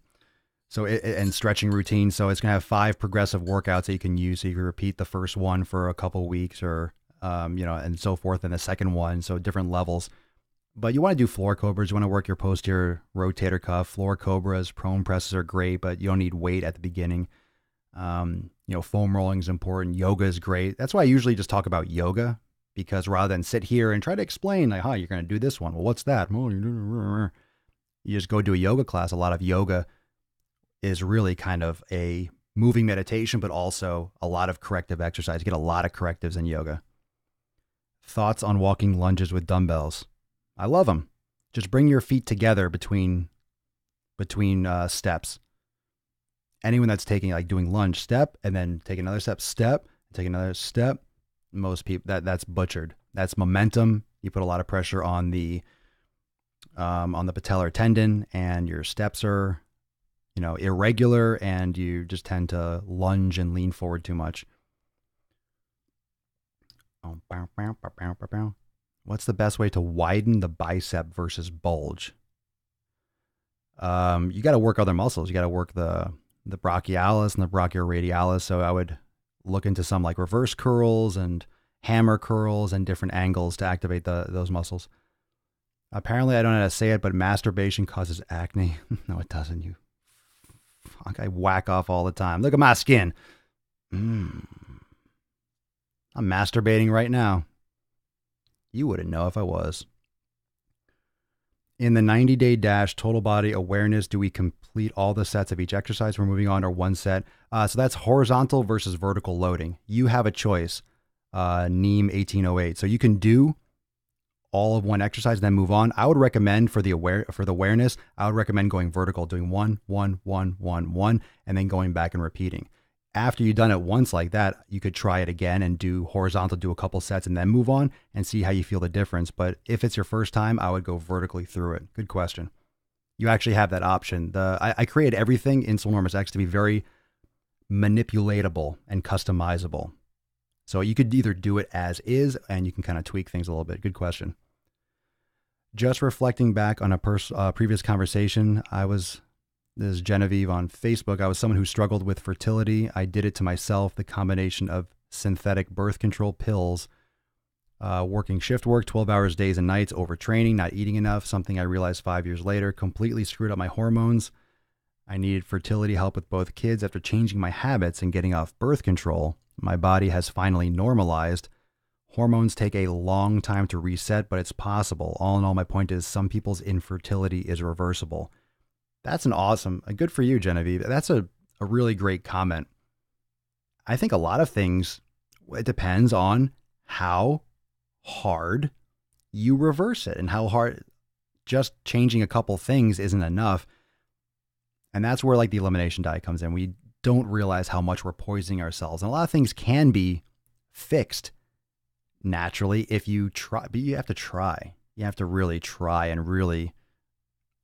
And stretching routine. So it's going to have 5 progressive workouts that you can use. So you can repeat the first one for a couple weeks or, and so forth. And the second one. So different levels, but you want to do floor cobras. You want to work your posterior rotator cuff. Floor cobras, prone presses are great, but you don't need weight at the beginning. Foam rolling is important. Yoga is great. That's why I usually just talk about yoga, because rather than sit here and try to explain like, you're going to do this one. Well, what's that? You just go do a yoga class. A lot of yoga is really kind of a moving meditation, but also a lot of corrective exercise. You get a lot of correctives in yoga. Thoughts on walking lunges with dumbbells? I love them. Just bring your feet together between steps. Anyone that's doing lunge, step, and then take another step, take another step. Most people, that's butchered. That's momentum. You put a lot of pressure on the patellar tendon, and your steps are irregular, and you just tend to lunge and lean forward too much. What's the best way to widen the bicep versus bulge? You got to work other muscles. You got to work the brachialis and the brachioradialis. So I would look into some like reverse curls and hammer curls and different angles to activate those muscles. Apparently, I don't know how to say it, but masturbation causes acne. No, it doesn't. You fuck, I whack off all the time. Look at my skin. I'm masturbating right now. You wouldn't know if I was. In the 90-day dash total body awareness, do we complete all the sets of each exercise we're moving on, or one set? So that's horizontal versus vertical loading. You have a choice. Neem 1808. So you can do all of one exercise and then move on. I would recommend for the awareness, I would recommend going vertical, doing 1, 1, 1, 1, 1, and then going back and repeating. After you've done it once like that, you could try it again and do horizontal, do a couple sets and then move on and see how you feel the difference. But if it's your first time, I would go vertically through it. Good question. You actually have that option. I created everything in Swolenormous X to be very manipulatable and customizable. So you could either do it as is, and you can kind of tweak things a little bit. Good question. Just reflecting back on a previous conversation, this is Genevieve on Facebook. I was someone who struggled with fertility. I did it to myself, the combination of synthetic birth control pills, working shift work, 12 hours days and nights, overtraining, not eating enough, something I realized 5 years later, completely screwed up my hormones. I needed fertility help with both kids. After changing my habits and getting off birth control, my body has finally normalized. Hormones take a long time to reset, but it's possible. All in all, my point is some people's infertility is reversible. That's good for you, Genevieve. That's a really great comment. I think a lot of things, it depends on how hard you reverse it and how hard just changing a couple things isn't enough. And that's where like the elimination diet comes in. We don't realize how much we're poisoning ourselves. And a lot of things can be fixed naturally if you try, but you have to try. You have to really try and really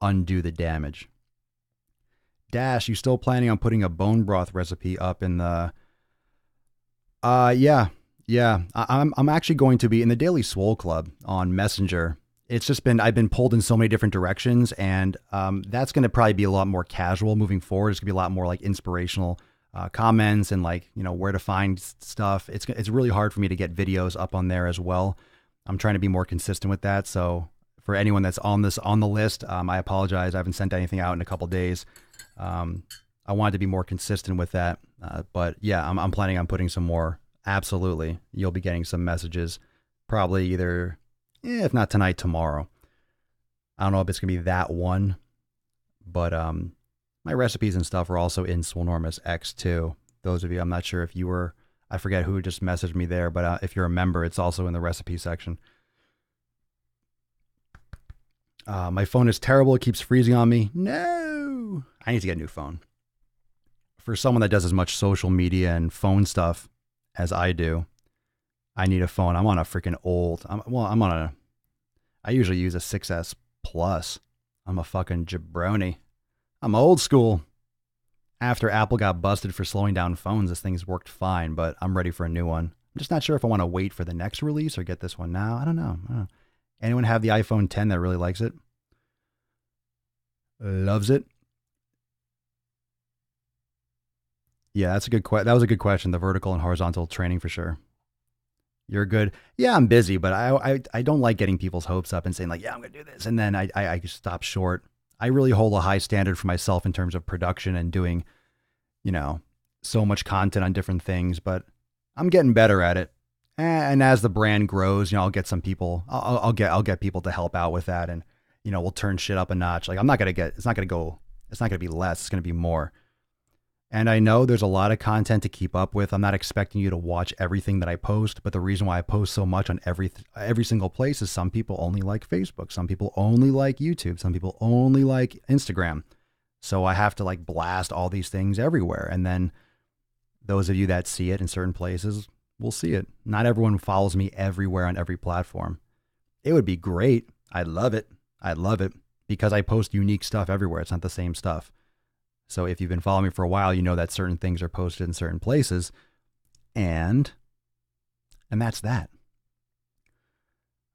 undo the damage. Dash, you still planning on putting a bone broth recipe up in the... Yeah. I'm actually going to be in the Daily Swole Club on Messenger. It's just I've been pulled in so many different directions, and that's going to probably be a lot more casual moving forward. It's going to be a lot more like inspirational comments and like, where to find stuff. It's really hard for me to get videos up on there as well. I'm trying to be more consistent with that. So for anyone that's on the list, I apologize. I haven't sent anything out in a couple days. I wanted to be more consistent with that. But yeah, I'm planning on putting some more absolutely. You'll be getting some messages probably either, if not tonight, tomorrow. I don't know if it's going to be that one, but my recipes and stuff are also in Swolenormous X too. Those of you, I'm not sure if you were, I forget who just messaged me there, but if you're a member, it's also in the recipe section. My phone is terrible. It keeps freezing on me. No, I need to get a new phone. For someone that does as much social media and phone stuff as I do, I need a phone. I'm on a freaking old, I usually use a 6S Plus. I'm a fucking jabroni. I'm old school. After Apple got busted for slowing down phones, this thing's worked fine, but I'm ready for a new one. I'm just not sure if I want to wait for the next release or get this one now. I don't know. Anyone have the iPhone 10 that really likes it? Loves it? Yeah, that was a good question. The vertical and horizontal training for sure. You're good. Yeah, I'm busy, but I don't like getting people's hopes up and saying like, yeah, I'm going to do this. And then I stop short. I really hold a high standard for myself in terms of production and doing, so much content on different things, but I'm getting better at it. And as the brand grows, I'll get some people, I'll get people to help out with that. And, we'll turn shit up a notch. Like it's not going to be less. It's going to be more. And I know there's a lot of content to keep up with. I'm not expecting you to watch everything that I post, but the reason why I post so much on every single place is some people only like Facebook. Some people only like YouTube. Some people only like Instagram. So I have to like blast all these things everywhere. And then those of you that see it in certain places will see it. Not everyone follows me everywhere on every platform. It would be great. I'd love it because I post unique stuff everywhere. It's not the same stuff. So if you've been following me for a while, you know that certain things are posted in certain places. And that's that.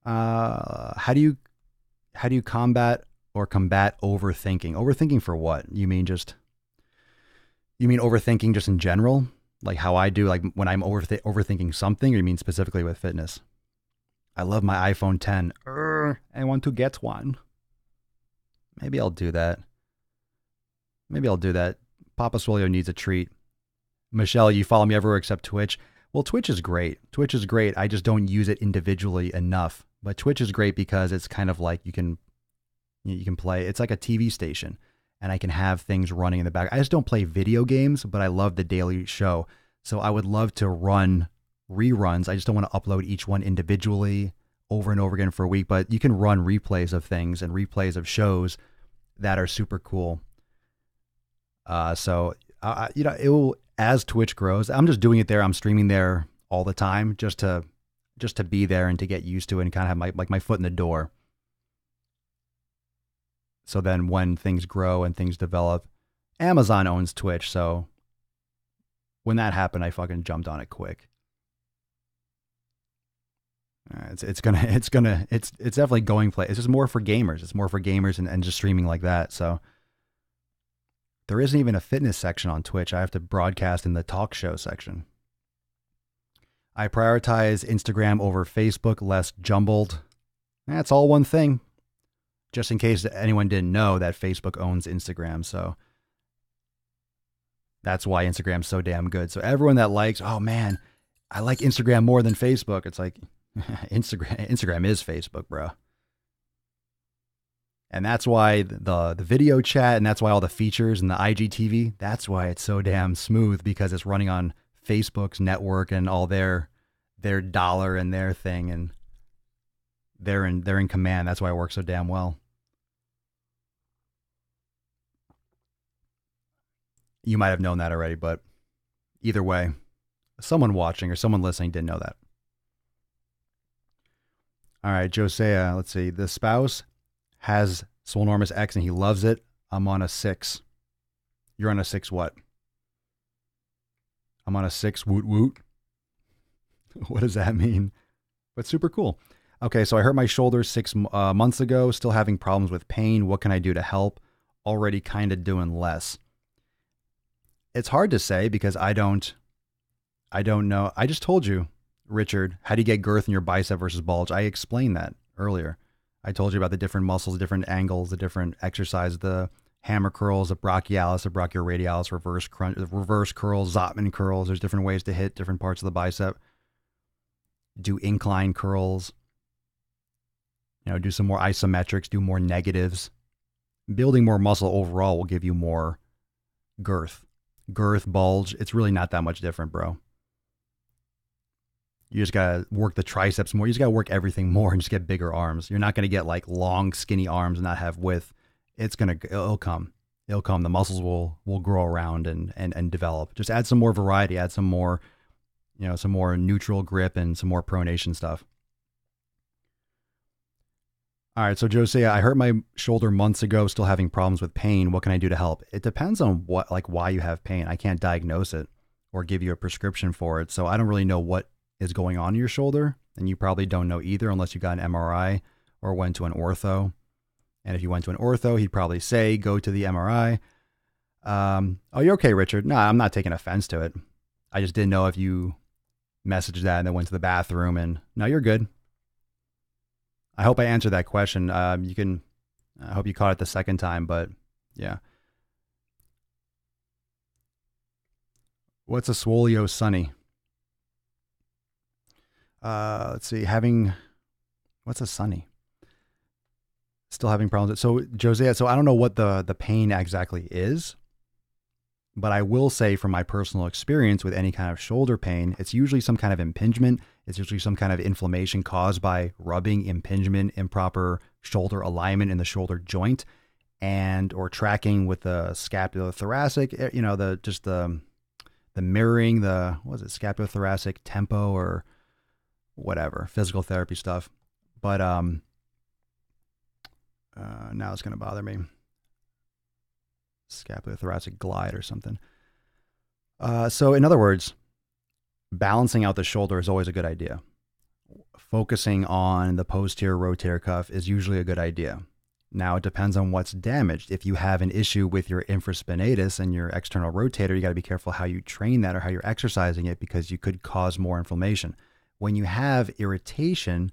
How do you combat overthinking? Overthinking for what? You mean overthinking just in general? Like how I do, like when I'm overthinking something, or you mean specifically with fitness? I love my iPhone 10. I want to get one. Maybe I'll do that. Papa Swolio needs a treat. Michelle, you follow me everywhere except Twitch. Well, Twitch is great. I just don't use it individually enough. But Twitch is great because it's kind of like you can play. It's like a TV station, and I can have things running in the back. I just don't play video games, but I love the daily show. So I would love to run reruns. I just don't want to upload each one individually over and over again for a week. But you can run replays of things and replays of shows that are super cool. It will, as Twitch grows, I'm just doing it there. I'm streaming there all the time just to be there and to get used to it and kind of have my foot in the door. So then when things grow and things develop, Amazon owns Twitch. So when that happened, I fucking jumped on it quick. It's definitely going play. It's just more for gamers. It's more for gamers and just streaming like that. So there isn't even a fitness section on Twitch. I have to broadcast in the talk show section. I prioritize Instagram over Facebook, less jumbled. That's all one thing. Just in case anyone didn't know that Facebook owns Instagram. So that's why Instagram's so damn good. So everyone that likes, oh man, I like Instagram more than Facebook. It's like Instagram is Facebook, bro. And that's why the video chat, and that's why all the features and the IGTV, that's why it's so damn smooth, because it's running on Facebook's network and all their dollar and their thing, and they're in command. That's why it works so damn well. You might have known that already, but either way, someone watching or someone listening didn't know that. All right, Josiah, let's see. The spouse has Swolenormous X and he loves it. I'm on a 6. You're on a 6 what? I'm on a 6 woot woot. What does that mean? But super cool. Okay, so I hurt my shoulder 6 months ago, still having problems with pain. What can I do to help? Already kind of doing less. It's hard to say because I don't know. I just told you, Richard, how do you get girth in your bicep versus bulge? I explained that earlier. I told you about the different muscles, the different angles, the different exercise, the hammer curls, the brachialis, the brachioradialis, reverse curls, Zotman curls. There's different ways to hit different parts of the bicep. do incline curls, do some more isometrics, do more negatives. Building more muscle overall will give you more girth, bulge. It's really not that much different, bro. You just got to work the triceps more. You just got to work everything more and just get bigger arms. You're not going to get like long, skinny arms and not have width. It'll come. It'll come. The muscles will grow around and develop. Just add some more variety, add some more, some more neutral grip and some more pronation stuff. All right, so Jose, I hurt my shoulder months ago, still having problems with pain. What can I do to help? It depends on why you have pain. I can't diagnose it or give you a prescription for it. So I don't really know what is going on in your shoulder, and you probably don't know either unless you got an MRI or went to an ortho. And if you went to an ortho, he'd probably say, go to the MRI. Oh, you're okay, Richard. No, I'm not taking offense to it. I just didn't know if you messaged that and then went to the bathroom and no, you're good. I hope I answered that question. I hope you caught it the second time, but yeah. What's a Swolio Sunny? Let's see, what's a Sunny? Still having problems. So Jose, so I don't know what the pain exactly is, but I will say from my personal experience with any kind of shoulder pain, it's usually some kind of impingement. It's usually some kind of inflammation caused by rubbing, impingement, improper shoulder alignment in the shoulder joint, or tracking with the scapulothoracic, the mirroring, scapulothoracic tempo or whatever, physical therapy stuff. But now it's going to bother me. Scapulothoracic glide or something. So in other words, balancing out the shoulder is always a good idea. Focusing on the posterior rotator cuff is usually a good idea. Now it depends on what's damaged. If you have an issue with your infraspinatus and your external rotator, you got to be careful how you train that or how you're exercising it because you could cause more inflammation. When you have irritation,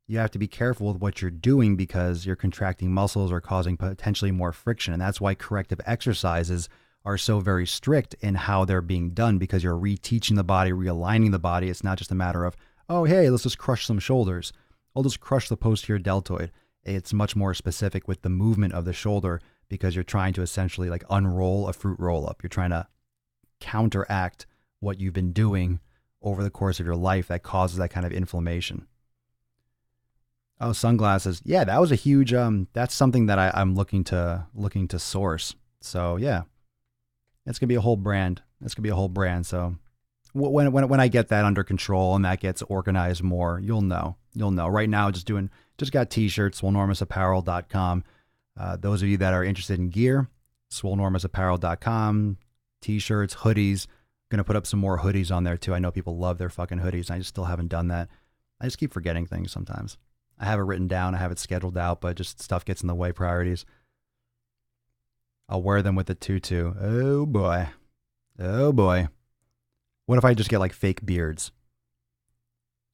you have to be careful with what you're doing because you're contracting muscles or causing potentially more friction. And that's why corrective exercises are so very strict in how they're being done because you're reteaching the body, realigning the body. It's not just a matter of, oh, hey, let's just crush some shoulders. I'll just crush the posterior deltoid. It's much more specific with the movement of the shoulder because you're trying to essentially like unroll a fruit roll up. You're trying to counteract what you've been doing over the course of your life that causes that kind of inflammation. Oh, sunglasses. Yeah, that was a huge, that's something that I'm looking to source. So yeah, it's going to be a whole brand. So when I get that under control and that gets organized more, you'll know. Right now, just got t-shirts, swolenormousapparel.com. Those of you that are interested in gear, swolenormousapparel.com, t-shirts, hoodies. Going to put up some more hoodies on there too. I know people love their fucking hoodies. I just still haven't done that. I just keep forgetting things sometimes. I have it written down. I have it scheduled out, but just stuff gets in the way, priorities. I'll wear them with the tutu. Oh boy. What if I just get like fake beards?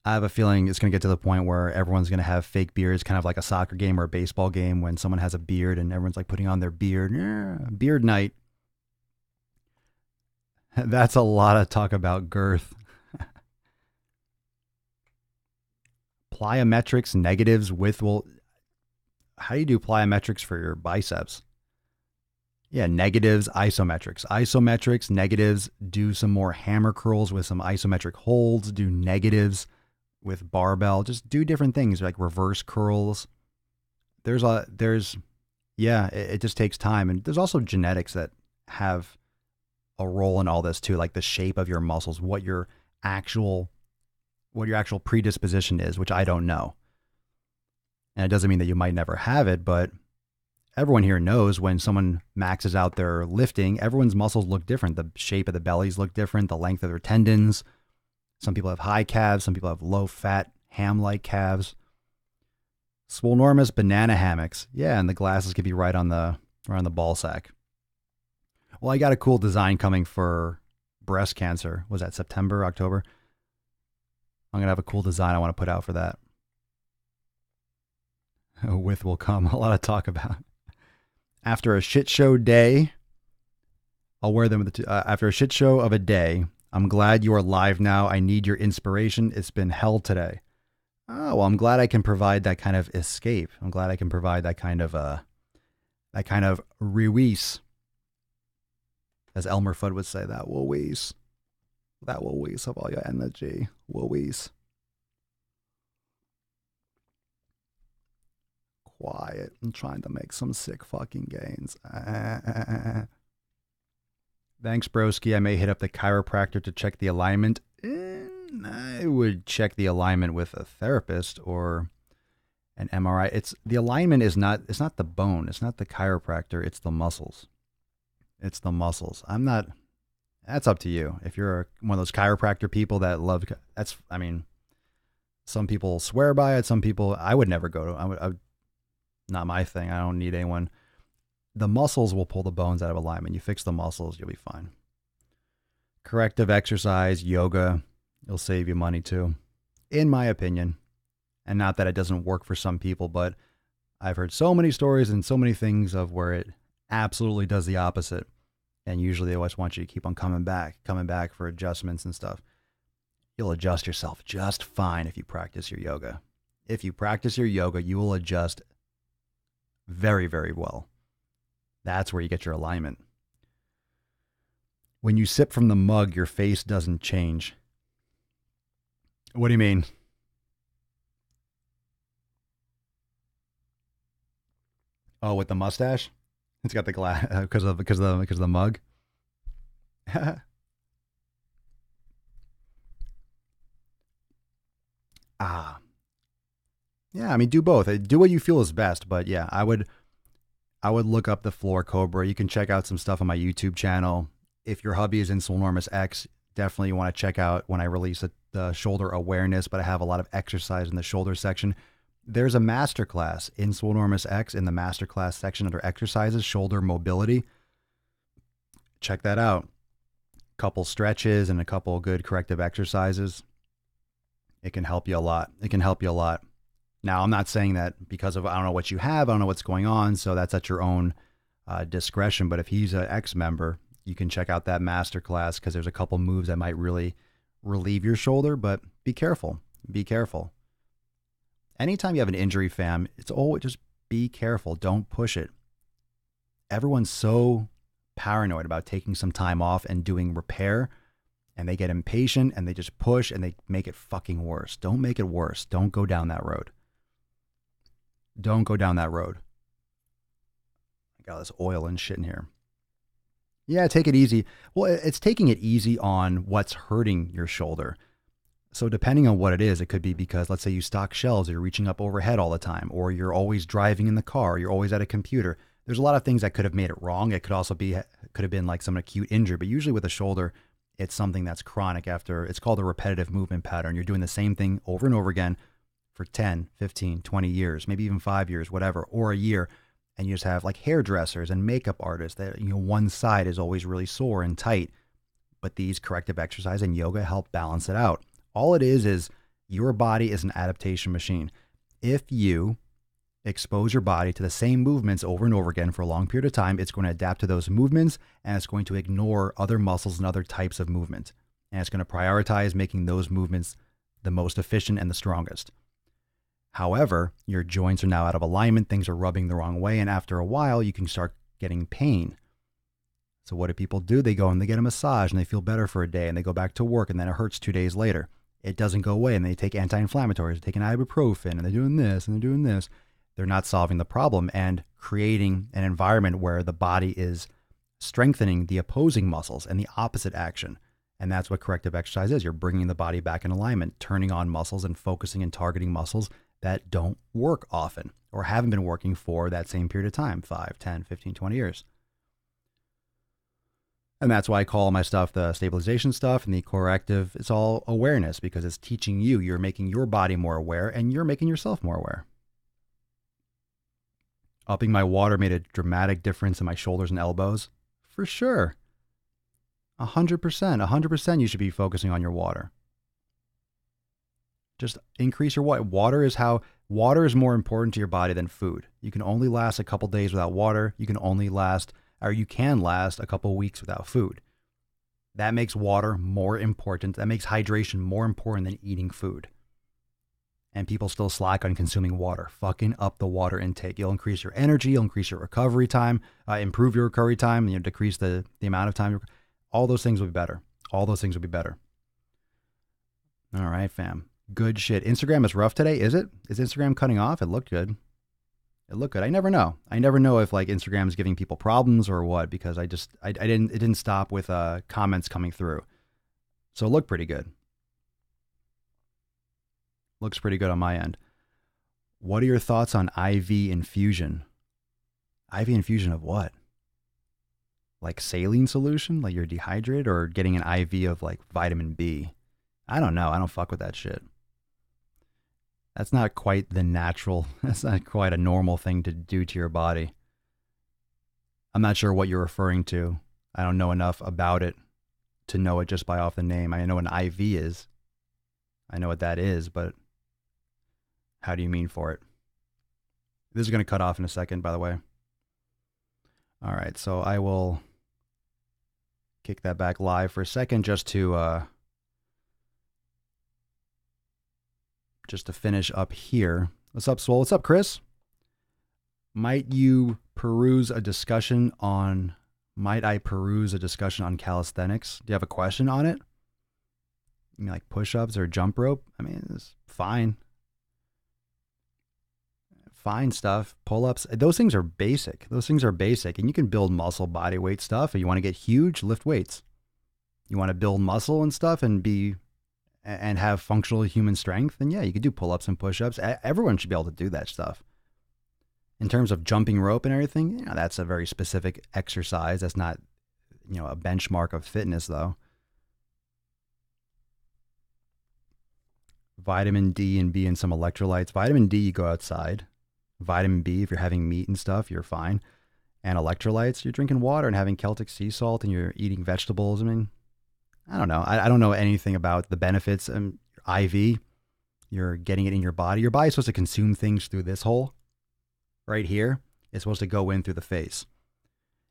I have a feeling it's going to get to the point where everyone's going to have fake beards, kind of like a soccer game or a baseball game when someone has a beard and everyone's like putting on their beard. Yeah, beard night. That's a lot of talk about girth. Plyometrics, negatives, how do you do plyometrics for your biceps? Yeah, negatives, isometrics. Isometrics, negatives, do some more hammer curls with some isometric holds, do negatives with barbell, just do different things like reverse curls. It just takes time. And there's also genetics that have a role in all this too, like the shape of your muscles, what your actual predisposition is, which I don't know. And it doesn't mean that you might never have it, but everyone here knows when someone maxes out their lifting, everyone's muscles look different. The shape of the bellies look different, the length of their tendons. Some people have high calves, some people have low fat, ham-like calves. Swolenormous banana hammocks. Yeah, and the glasses could be right on the ball sack. Well, I got a cool design coming for breast cancer. Was that September, October? I'm going to have a cool design I want to put out for that. With will come. A lot of talk about. After a shit show day, I'll wear them after a shit show of a day, I'm glad you are live now. I need your inspiration. It's been hell today. Oh, well, I'm glad I can provide that kind of escape. I'm glad I can provide that kind of release. As Elmer Fudd would say, that release. That release of all your energy. Release. Quiet. I'm trying to make some sick fucking gains. Thanks, broski. I may hit up the chiropractor to check the alignment. I would check the alignment with a therapist or an MRI. It's the alignment is not. It's not the bone. It's not the chiropractor. It's the muscles. It's the muscles. I'm not. That's up to you. If you're one of those chiropractor people that love. That's. I mean, some people swear by it. Some people. I would never go to. I would not my thing. I don't need anyone. The muscles will pull the bones out of alignment. You fix the muscles, you'll be fine. Corrective exercise, yoga, it'll save you money too, in my opinion. And not that it doesn't work for some people, but I've heard so many stories and so many things of where it absolutely does the opposite. And usually they always want you to keep on coming back for adjustments and stuff. You'll adjust yourself just fine if you practice your yoga. If you practice your yoga, you will adjust very, very well. That's where you get your alignment. When you sip from the mug, your face doesn't change. What do you mean? Oh, with the mustache? It's got the glass because of the mug. Yeah, I mean, do both. Do what you feel is best, but yeah, I would look up the floor cobra. You can check out some stuff on my YouTube channel. If your hubby is in Swolenormous X, definitely you want to check out when I release the shoulder awareness, but I have a lot of exercise in the shoulder section. There's a masterclass in Swolenormous X in the masterclass section under exercises, shoulder mobility. Check that out. Couple stretches and a couple good corrective exercises. It can help you a lot. Now, I'm not saying that because of, I don't know what you have, I don't know what's going on, so that's at your own discretion. But if he's an ex-member, you can check out that masterclass because there's a couple moves that might really relieve your shoulder, but be careful. Be careful. Anytime you have an injury, fam, it's always just be careful. Don't push it. Everyone's so paranoid about taking some time off and doing repair, and they get impatient and they just push and they make it fucking worse. Don't make it worse. Don't go down that road. Don't go down that road. I got this oil and shit in here. Yeah, take it easy. Well, it's taking it easy on what's hurting your shoulder. So depending on what it is, it could be because, let's say you stock shelves, you're reaching up overhead all the time, or you're always driving in the car, you're always at a computer. There's a lot of things that could have made it wrong. It could also could have been like some acute injury, but usually with a shoulder, it's something that's chronic after, it's called a repetitive movement pattern. You're doing the same thing over and over again for 10, 15, 20 years, maybe even 5 years, whatever, or a year. And you just have like hairdressers and makeup artists that, one side is always really sore and tight, but these corrective exercise and yoga help balance it out. All it is your body is an adaptation machine. If you expose your body to the same movements over and over again for a long period of time, it's going to adapt to those movements and it's going to ignore other muscles and other types of movement. And it's going to prioritize making those movements the most efficient and the strongest. However, your joints are now out of alignment, things are rubbing the wrong way, and after a while, you can start getting pain. So what do people do? They go and they get a massage and they feel better for a day and they go back to work and then it hurts 2 days later. It doesn't go away and they take anti-inflammatories, they take an ibuprofen and they're doing this and they're doing this. They're not solving the problem and creating an environment where the body is strengthening the opposing muscles and the opposite action. And that's what corrective exercise is. You're bringing the body back in alignment, turning on muscles and focusing and targeting muscles that don't work often or haven't been working for that same period of time, 5, 10, 15, 20 years. And that's why I call my stuff the stabilization stuff and the corrective. It's all awareness because it's teaching you. You're making your body more aware and you're making yourself more aware. Upping my water made a dramatic difference in my shoulders and elbows. For sure. 100%. 100% you should be focusing on your water. Just increase your water. Water is more important to your body than food. You can only last a couple days without water. You can last a couple weeks without food. That makes water more important. That makes hydration more important than eating food. And people still slack on consuming water. Fucking up the water intake. You'll increase your energy. You'll increase your recovery time. Improve your recovery time. And decrease the amount of time. All those things will be better. All those things will be better. All right, fam. Good shit. Instagram is rough today, is it? Is Instagram cutting off? It looked good. It looked good. I never know. I never know if like Instagram is giving people problems or what, because I didn't stop with comments coming through. So it looked pretty good. Looks pretty good on my end. What are your thoughts on IV infusion? IV infusion of what? Like saline solution? Like you're dehydrated, or getting an IV of like vitamin B? I don't know. I don't fuck with that shit. That's not quite the natural, that's not quite a normal thing to do to your body. I'm not sure what you're referring to. I don't know enough about it to know it just by off the name. I know what an IV is. I know what that is, but how do you mean for it? This is going to cut off in a second, by the way. All right, so I will kick that back live for a second just to finish up here. What's up, Swole? What's up, Chris? Might I peruse a discussion on calisthenics? Do you have a question on it? You mean like push-ups or jump rope? I mean, it's fine. Fine stuff. Pull-ups. Those things are basic. And you can build muscle, body weight stuff. If you want to get huge, lift weights. You want to build muscle and stuff and have functional human strength, then yeah, you could do pull-ups and push-ups. Everyone should be able to do that stuff. In terms of jumping rope and everything, that's a very specific exercise. That's not, a benchmark of fitness, though. Vitamin D and B and some electrolytes. Vitamin D, you go outside. Vitamin B, if you're having meat and stuff, you're fine. And electrolytes, you're drinking water and having Celtic sea salt and you're eating vegetables. I mean, I don't know. I don't know anything about the benefits. IV, you're getting it in your body. Your body's supposed to consume things through this hole right here. It's supposed to go in through the face.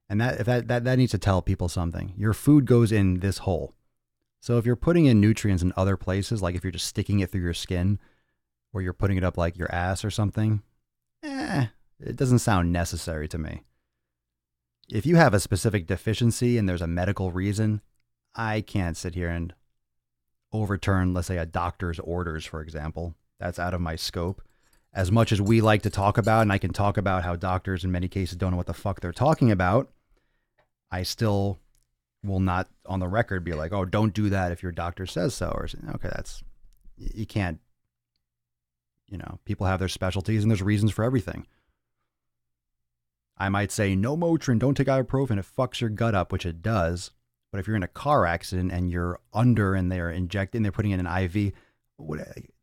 And that needs to tell people something. Your food goes in this hole. So if you're putting in nutrients in other places, like if you're just sticking it through your skin or you're putting it up like your ass or something, it doesn't sound necessary to me. If you have a specific deficiency and there's a medical reason, I can't sit here and overturn, let's say, a doctor's orders, for example. That's out of my scope. As much as we like to talk about, and I can talk about how doctors in many cases don't know what the fuck they're talking about, I still will not on the record be like, oh, don't do that if your doctor says so. Or, okay, you can't, people have their specialties and there's reasons for everything. I might say, no Motrin, don't take ibuprofen, it fucks your gut up, which it does. But if you're in a car accident and you're under and they're putting in an IV,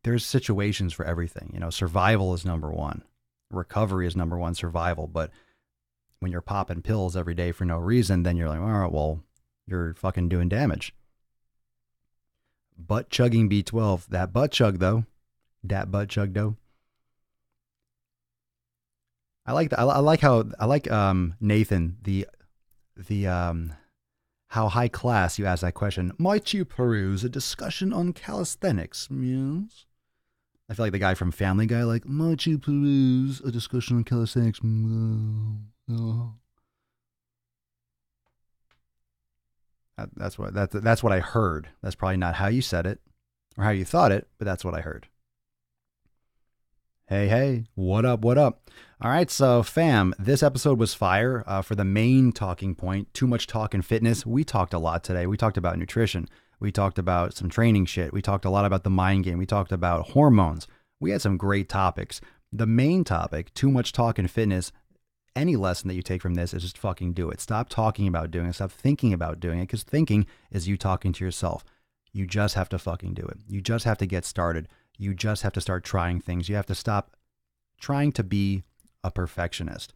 there's situations for everything. Survival is number one. Recovery is number one, survival. But when you're popping pills every day for no reason, then you're like, all right, well, you're fucking doing damage. Butt chugging B12. That butt chug, though. I like Nathan, how high class you ask that question. Might you peruse a discussion on calisthenics? Yes. I feel like the guy from Family Guy, like, might you peruse a discussion on calisthenics? No. That's what I heard. That's probably not how you said it or how you thought it, but that's what I heard. Hey, what up? All right, so fam, this episode was fire. For the main talking point, too much talk in fitness, we talked a lot today. We talked about nutrition. We talked about some training shit. We talked a lot about the mind game. We talked about hormones. We had some great topics. The main topic, too much talk in fitness, any lesson that you take from this is just fucking do it. Stop talking about doing it. Stop thinking about doing it, because thinking is you talking to yourself. You just have to fucking do it. You just have to get started. You just have to start trying things. You have to stop trying to be a perfectionist.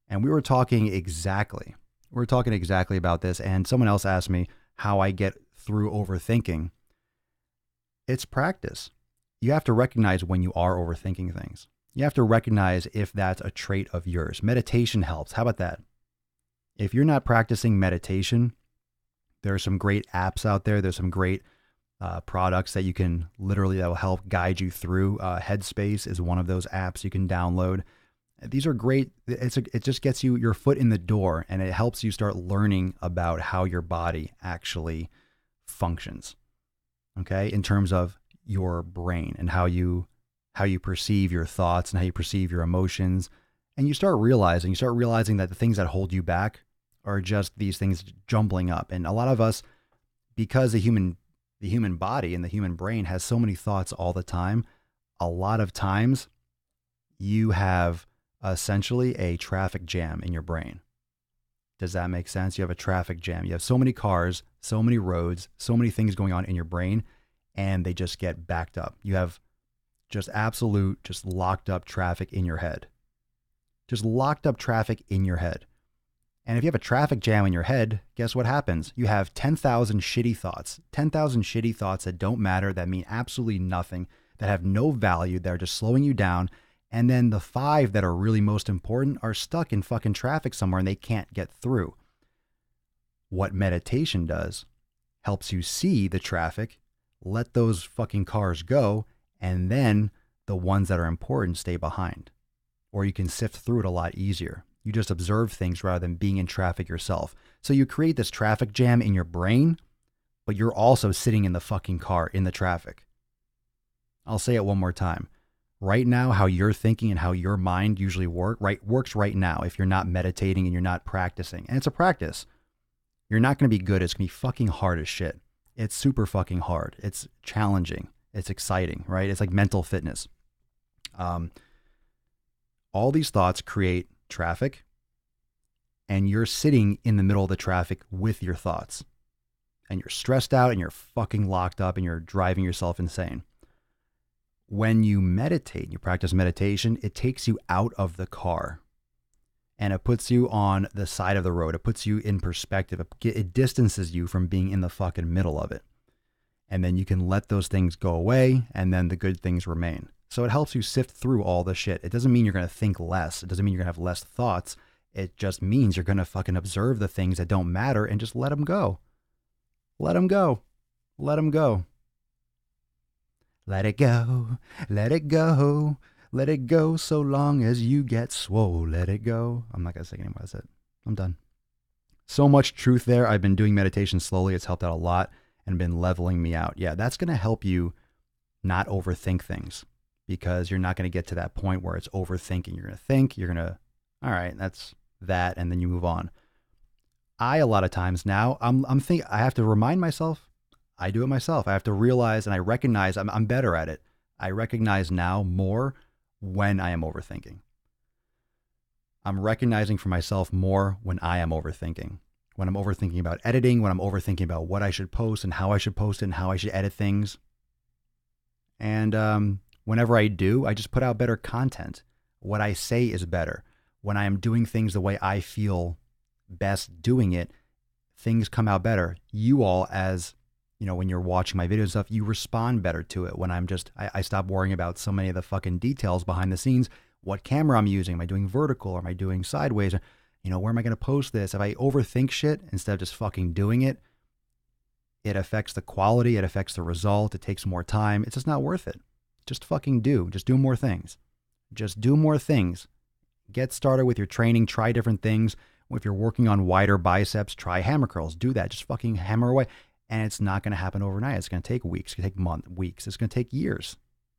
And we were talking exactly about this. And someone else asked me how I get through overthinking. It's practice. You have to recognize when you are overthinking things. You have to recognize if that's a trait of yours. Meditation helps. How about that? If you're not practicing meditation, There are some great apps out there. There's some great products that you can literally, that will help guide you through. Headspace is one of those apps you can download. These are great. It just gets you your foot in the door, and it helps you start learning about how your body actually functions. Okay, in terms of your brain and how you perceive your thoughts and how you perceive your emotions, and you start realizing that the things that hold you back are just these things jumbling up. And a lot of us, because the human body and the human brain has so many thoughts all the time, a lot of times you have essentially a traffic jam in your brain. Does that make sense? You have a traffic jam. You have so many cars, so many roads, so many things going on in your brain, and they just get backed up. You have just absolute, just locked up traffic in your head. Just locked up traffic in your head. And if you have a traffic jam in your head, guess what happens? You have 10,000 shitty thoughts, 10,000 shitty thoughts that don't matter, that mean absolutely nothing, that have no value, that are just slowing you down. And then the 5 that are really most important are stuck in fucking traffic somewhere and they can't get through. What meditation does, helps you see the traffic, let those fucking cars go, and then the ones that are important stay behind. Or you can sift through it a lot easier. You just observe things rather than being in traffic yourself. So you create this traffic jam in your brain, but you're also sitting in the fucking car in the traffic. I'll say it one more time. Right now, how you're thinking and how your mind usually works right now if you're not meditating and you're not practicing. And it's a practice. You're not going to be good. It's going to be fucking hard as shit. It's super fucking hard. It's challenging. It's exciting, right? It's like mental fitness. All these thoughts create traffic, and you're sitting in the middle of the traffic with your thoughts, and you're stressed out and you're fucking locked up and you're driving yourself insane. When you meditate, you practice meditation, it takes you out of the car and it puts you on the side of the road. It puts you in perspective. It distances you from being in the fucking middle of it. And then you can let those things go away, and then the good things remain. So it helps you sift through all the shit. It doesn't mean you're going to think less. It doesn't mean you're going to have less thoughts. It just means you're going to fucking observe the things that don't matter and just let them go. Let them go. Let them go. Let it go. Let it go. Let it go so long as you get swole. Let it go. I'm not going to sing anymore. That's it. I'm done. So much truth there. I've been doing meditation slowly. It's helped out a lot and been leveling me out. Yeah, that's going to help you not overthink things, because you're not going to get to that point where it's overthinking. You're going to think, you're going to, all right, that's that, and then you move on. A lot of times now, I'm thinking, I have to remind myself, I do it myself. I have to realize, and I recognize I'm better at it. I recognize now more when I am overthinking. I'm recognizing for myself more when I am overthinking. When I'm overthinking about editing, when I'm overthinking about what I should post and how I should post it and how I should edit things. And whenever I do, I just put out better content. What I say is better. When I am doing things the way I feel best doing it, things come out better. You all, as you know, when you're watching my videos and stuff, you respond better to it. When I stop worrying about so many of the fucking details behind the scenes. What camera I'm using? Am I doing vertical? Or am I doing sideways? You know, where am I going to post this? If I overthink shit instead of just fucking doing it, it affects the quality. It affects the result. It takes more time. It's just not worth it. Just fucking do. Just do more things. Just do more things. Get started with your training. Try different things. If you're working on wider biceps, try hammer curls. Do that. Just fucking hammer away. And it's not going to happen overnight. It's going to take weeks. It's going to take weeks. It's going to take years.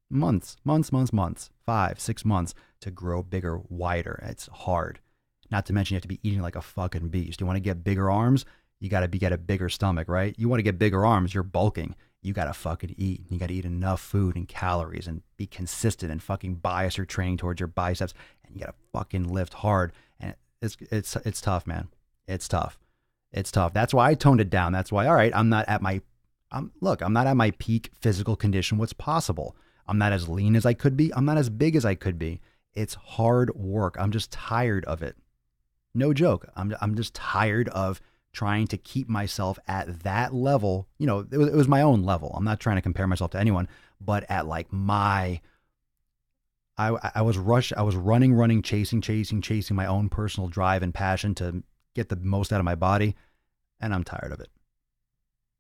Months. 5, 6 months to grow bigger, wider. It's hard. Not to mention you have to be eating like a fucking beast. You want to get bigger arms? You got to get a bigger stomach, right? You want to get bigger arms, you're bulking. You got to fucking eat. You got to eat enough food and calories and be consistent and fucking bias your training towards your biceps. And you got to fucking lift hard. And it's tough, man. It's tough. It's tough. That's why I toned it down. That's why, all right, I'm not at my peak physical condition. What's possible? I'm not as lean as I could be. I'm not as big as I could be. It's hard work. I'm just tired of it. No joke. I'm just tired of trying to keep myself at that level. You know, it was my own level. I'm not trying to compare myself to anyone, but at like I was running, chasing my own personal drive and passion to get the most out of my body. And I'm tired of it.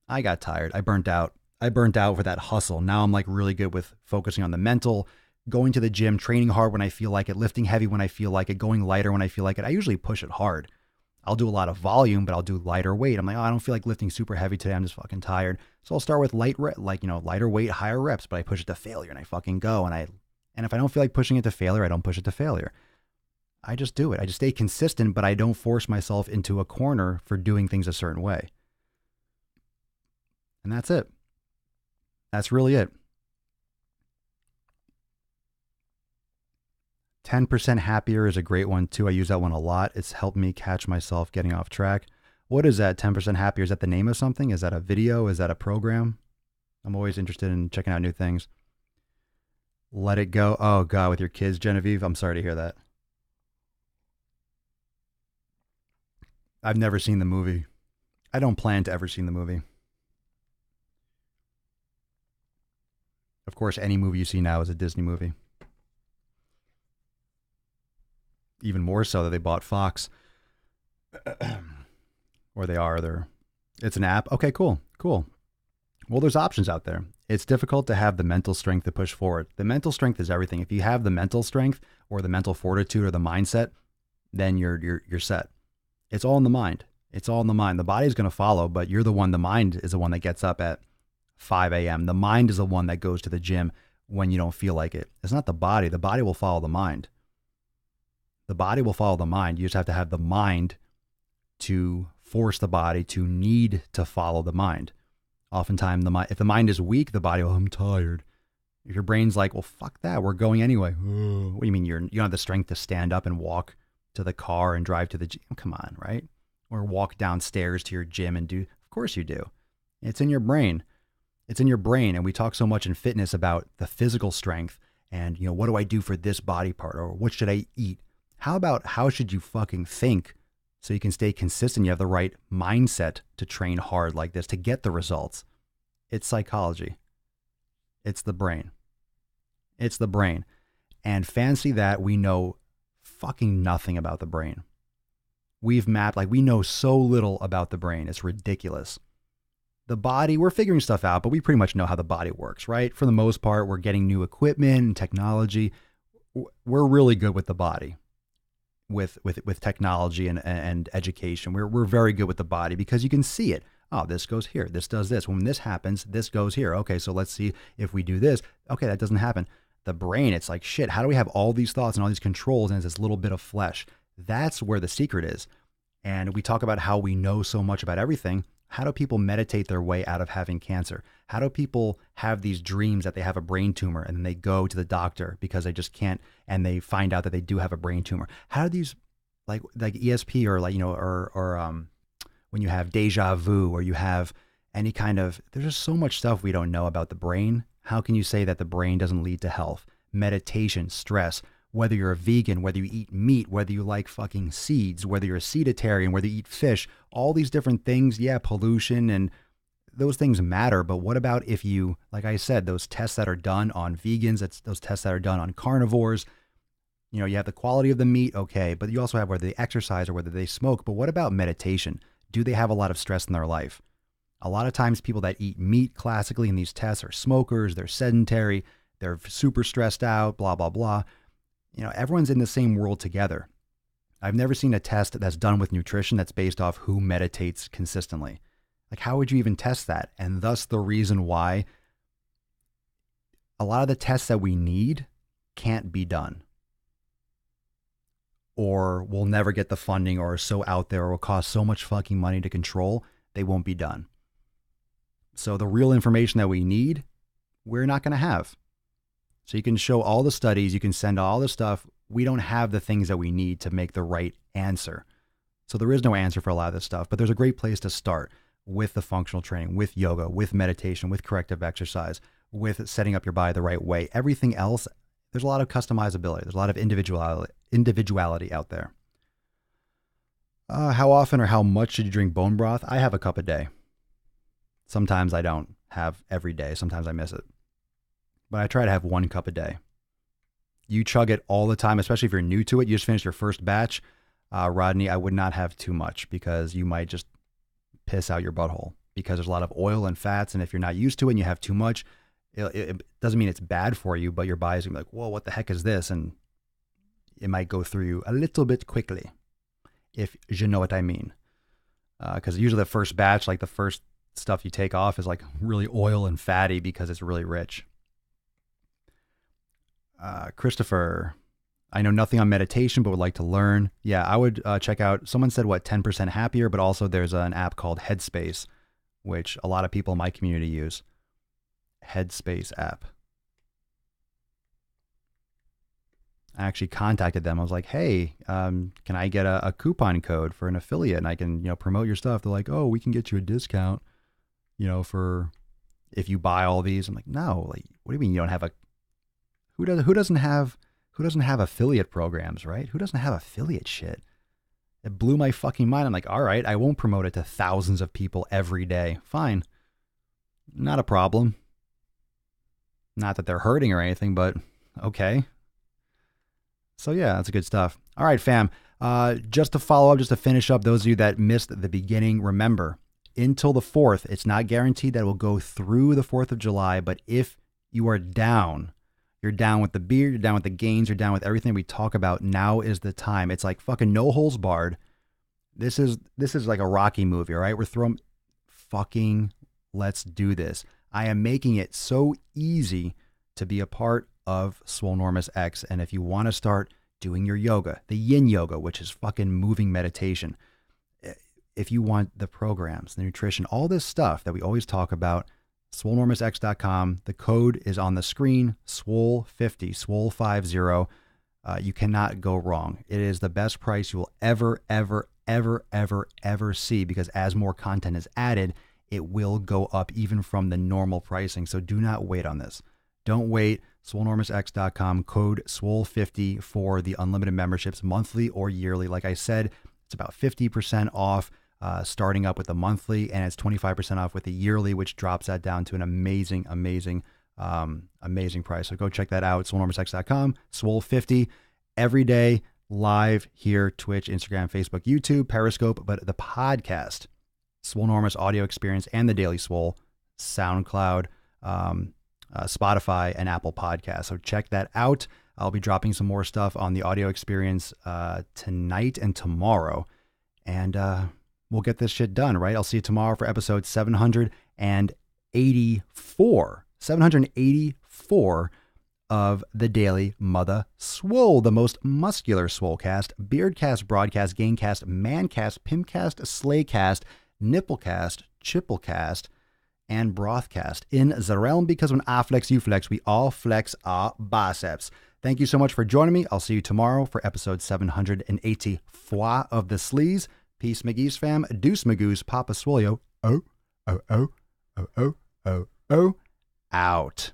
I got tired. I burnt out. I burnt out for that hustle. Now I'm like really good with focusing on the mental, going to the gym, training hard when I feel like it, lifting heavy when I feel like it, going lighter when I feel like it. I usually push it hard. I'll do a lot of volume, but I'll do lighter weight. I'm like, oh, I don't feel like lifting super heavy today. I'm just fucking tired. So I'll start with lighter weight, higher reps, but I push it to failure and I fucking go. And if I don't feel like pushing it to failure, I don't push it to failure. I just do it. I just stay consistent, but I don't force myself into a corner for doing things a certain way. And that's it. That's really it. 10% happier is a great one too. I use that one a lot. It's helped me catch myself getting off track. What is that? 10% happier? Is that the name of something? Is that a video? Is that a program? I'm always interested in checking out new things. Let It Go. Oh God, with your kids, Genevieve. I'm sorry to hear that. I've never seen the movie. I don't plan to ever see the movie. Of course, any movie you see now is a Disney movie. Even more so that they bought Fox. Or they are. It's an app. Okay, cool. Well, there's options out there. It's difficult to have the mental strength to push forward. The mental strength is everything. If you have the mental strength or the mental fortitude or the mindset, then you're set. It's all in the mind. It's all in the mind. The body's going to follow, but you're the one. The mind is the one that gets up at 5 a.m. The mind is the one that goes to the gym when you don't feel like it. It's not the body. The body will follow the mind. The body will follow the mind. You just have to have the mind to force the body to need to follow the mind. Oftentimes, if the mind is weak, the body will, I'm tired. If your brain's like, well, fuck that, we're going anyway. What do you mean you don't have the strength to stand up and walk to the car and drive to the gym? Come on, right? Or walk downstairs to your gym and do. Of course you do. It's in your brain. It's in your brain. And we talk so much in fitness about the physical strength and, what do I do for this body part, or what should I eat? How about how should you fucking think so you can stay consistent? You have the right mindset to train hard like this to get the results. It's psychology. It's the brain. It's the brain. And fancy that we know fucking nothing about the brain. We've mapped, we know so little about the brain. It's ridiculous. The body, we're figuring stuff out, but we pretty much know how the body works, right? For the most part, we're getting new equipment and technology. We're really good with the body. With technology and education. We're very good with the body because you can see it. Oh, this goes here. This does this. When this happens, this goes here. Okay, so let's see if we do this. Okay, that doesn't happen. The brain, it's like, shit, how do we have all these thoughts and all these controls and it's this little bit of flesh? That's where the secret is. And we talk about how we know so much about everything. How do people meditate their way out of having cancer? How do people have these dreams that they have a brain tumor and then they go to the doctor because they just can't, and they find out that they do have a brain tumor? How do these, like ESP or when you have deja vu or you have any kind of, there's just so much stuff we don't know about the brain. How can you say that the brain doesn't lead to health? Meditation, stress, whether you're a vegan, whether you eat meat, whether you like fucking seeds, whether you're a seeditarian, whether you eat fish, all these different things. Yeah, pollution and those things matter. But what about if you, like I said, those tests that are done on vegans, that's those tests that are done on carnivores, you have the quality of the meat, okay, but you also have whether they exercise or whether they smoke. But what about meditation? Do they have a lot of stress in their life? A lot of times people that eat meat classically in these tests are smokers, they're sedentary, they're super stressed out, blah, blah, blah. Everyone's in the same world together. I've never seen a test that's done with nutrition that's based off who meditates consistently. Like, how would you even test that? And thus the reason why a lot of the tests that we need can't be done, or we'll never get the funding, or are so out there, or will cost so much fucking money to control, they won't be done. So the real information that we need, we're not going to have. So you can show all the studies, you can send all the stuff. We don't have the things that we need to make the right answer. So there is no answer for a lot of this stuff, but there's a great place to start with the functional training, with yoga, with meditation, with corrective exercise, with setting up your body the right way. Everything else, there's a lot of customizability. There's a lot of individuality out there. How often or how much should you drink bone broth? I have a cup a day. Sometimes I don't have every day. Sometimes I miss it. But I try to have 1 cup a day. You chug it all the time, especially if you're new to it. You just finished your first batch. Rodney, I would not have too much because you might just piss out your butthole. because there's a lot of oil and fats. And if you're not used to it and you have too much, it doesn't mean it's bad for you, but your body's gonna be like, whoa, what the heck is this? And it might go through you a little bit quickly, if you know what I mean. Because usually the first batch, like the first stuff you take off is like really oil and fatty because it's really rich. Christopher, I know nothing on meditation, but would like to learn. Yeah, I would check out, someone said, 10% happier, but also there's an app called Headspace, which a lot of people in my community use. Headspace app. I actually contacted them. I was like, hey, can I get a coupon code for an affiliate and I can, promote your stuff? They're like, oh, we can get you a discount, for if you buy all these. I'm like, no, like, what do you mean you don't have who doesn't have affiliate programs, right? Who doesn't have affiliate shit? It blew my fucking mind. I'm like, all right, I won't promote it to thousands of people every day. Fine. Not a problem. Not that they're hurting or anything, but okay. So yeah, that's good stuff. All right, fam. Just to follow up, just to finish up, those of you that missed the beginning, remember, until the 4th, it's not guaranteed that it will go through the 4th of July, but if you are down, you're down with the beer, you're down with the gains, you're down with everything we talk about, now is the time. It's like fucking no holes barred. This is like a Rocky movie, all right? We're throwing let's do this. I am making it so easy to be a part of Swolenormous X. And if you want to start doing your yoga, the yin yoga, which is fucking moving meditation, if you want the programs, the nutrition, all this stuff that we always talk about, swolenormousx.com. The code is on the screen, Swole50, Swole50. You cannot go wrong. It is the best price you will ever see, because as more content is added, it will go up even from the normal pricing. So do not wait on this. Don't wait. swolenormousx.com, code Swole50 for the unlimited memberships, monthly or yearly. Like I said, it's about 50% off starting up with the monthly, and it's 25% off with the yearly, which drops that down to an amazing price. So go check that out, swolenormousx.com, Swole50, every day, live here, Twitch, Instagram, Facebook, YouTube, Periscope, but the podcast, Swolenormous Audio Experience, and the Daily Swole, SoundCloud, Spotify, and Apple Podcasts. So check that out. I'll be dropping some more stuff on the audio experience tonight and tomorrow. And we'll get this shit done, right? I'll see you tomorrow for episode 784. 784 of the Daily Mother Swole, the most muscular Swolecast, Beardcast, Broadcast, Gaincast, Mancast, Pimpcast, Slaycast, Nipplecast, Chipplecast, and Brothcast in the realm, because when I flex, you flex, we all flex our biceps. Thank you so much for joining me. I'll see you tomorrow for episode 784 of the Sleaze. Peace, McGee's fam. Deuce Magoose, Papa Swolio. Out.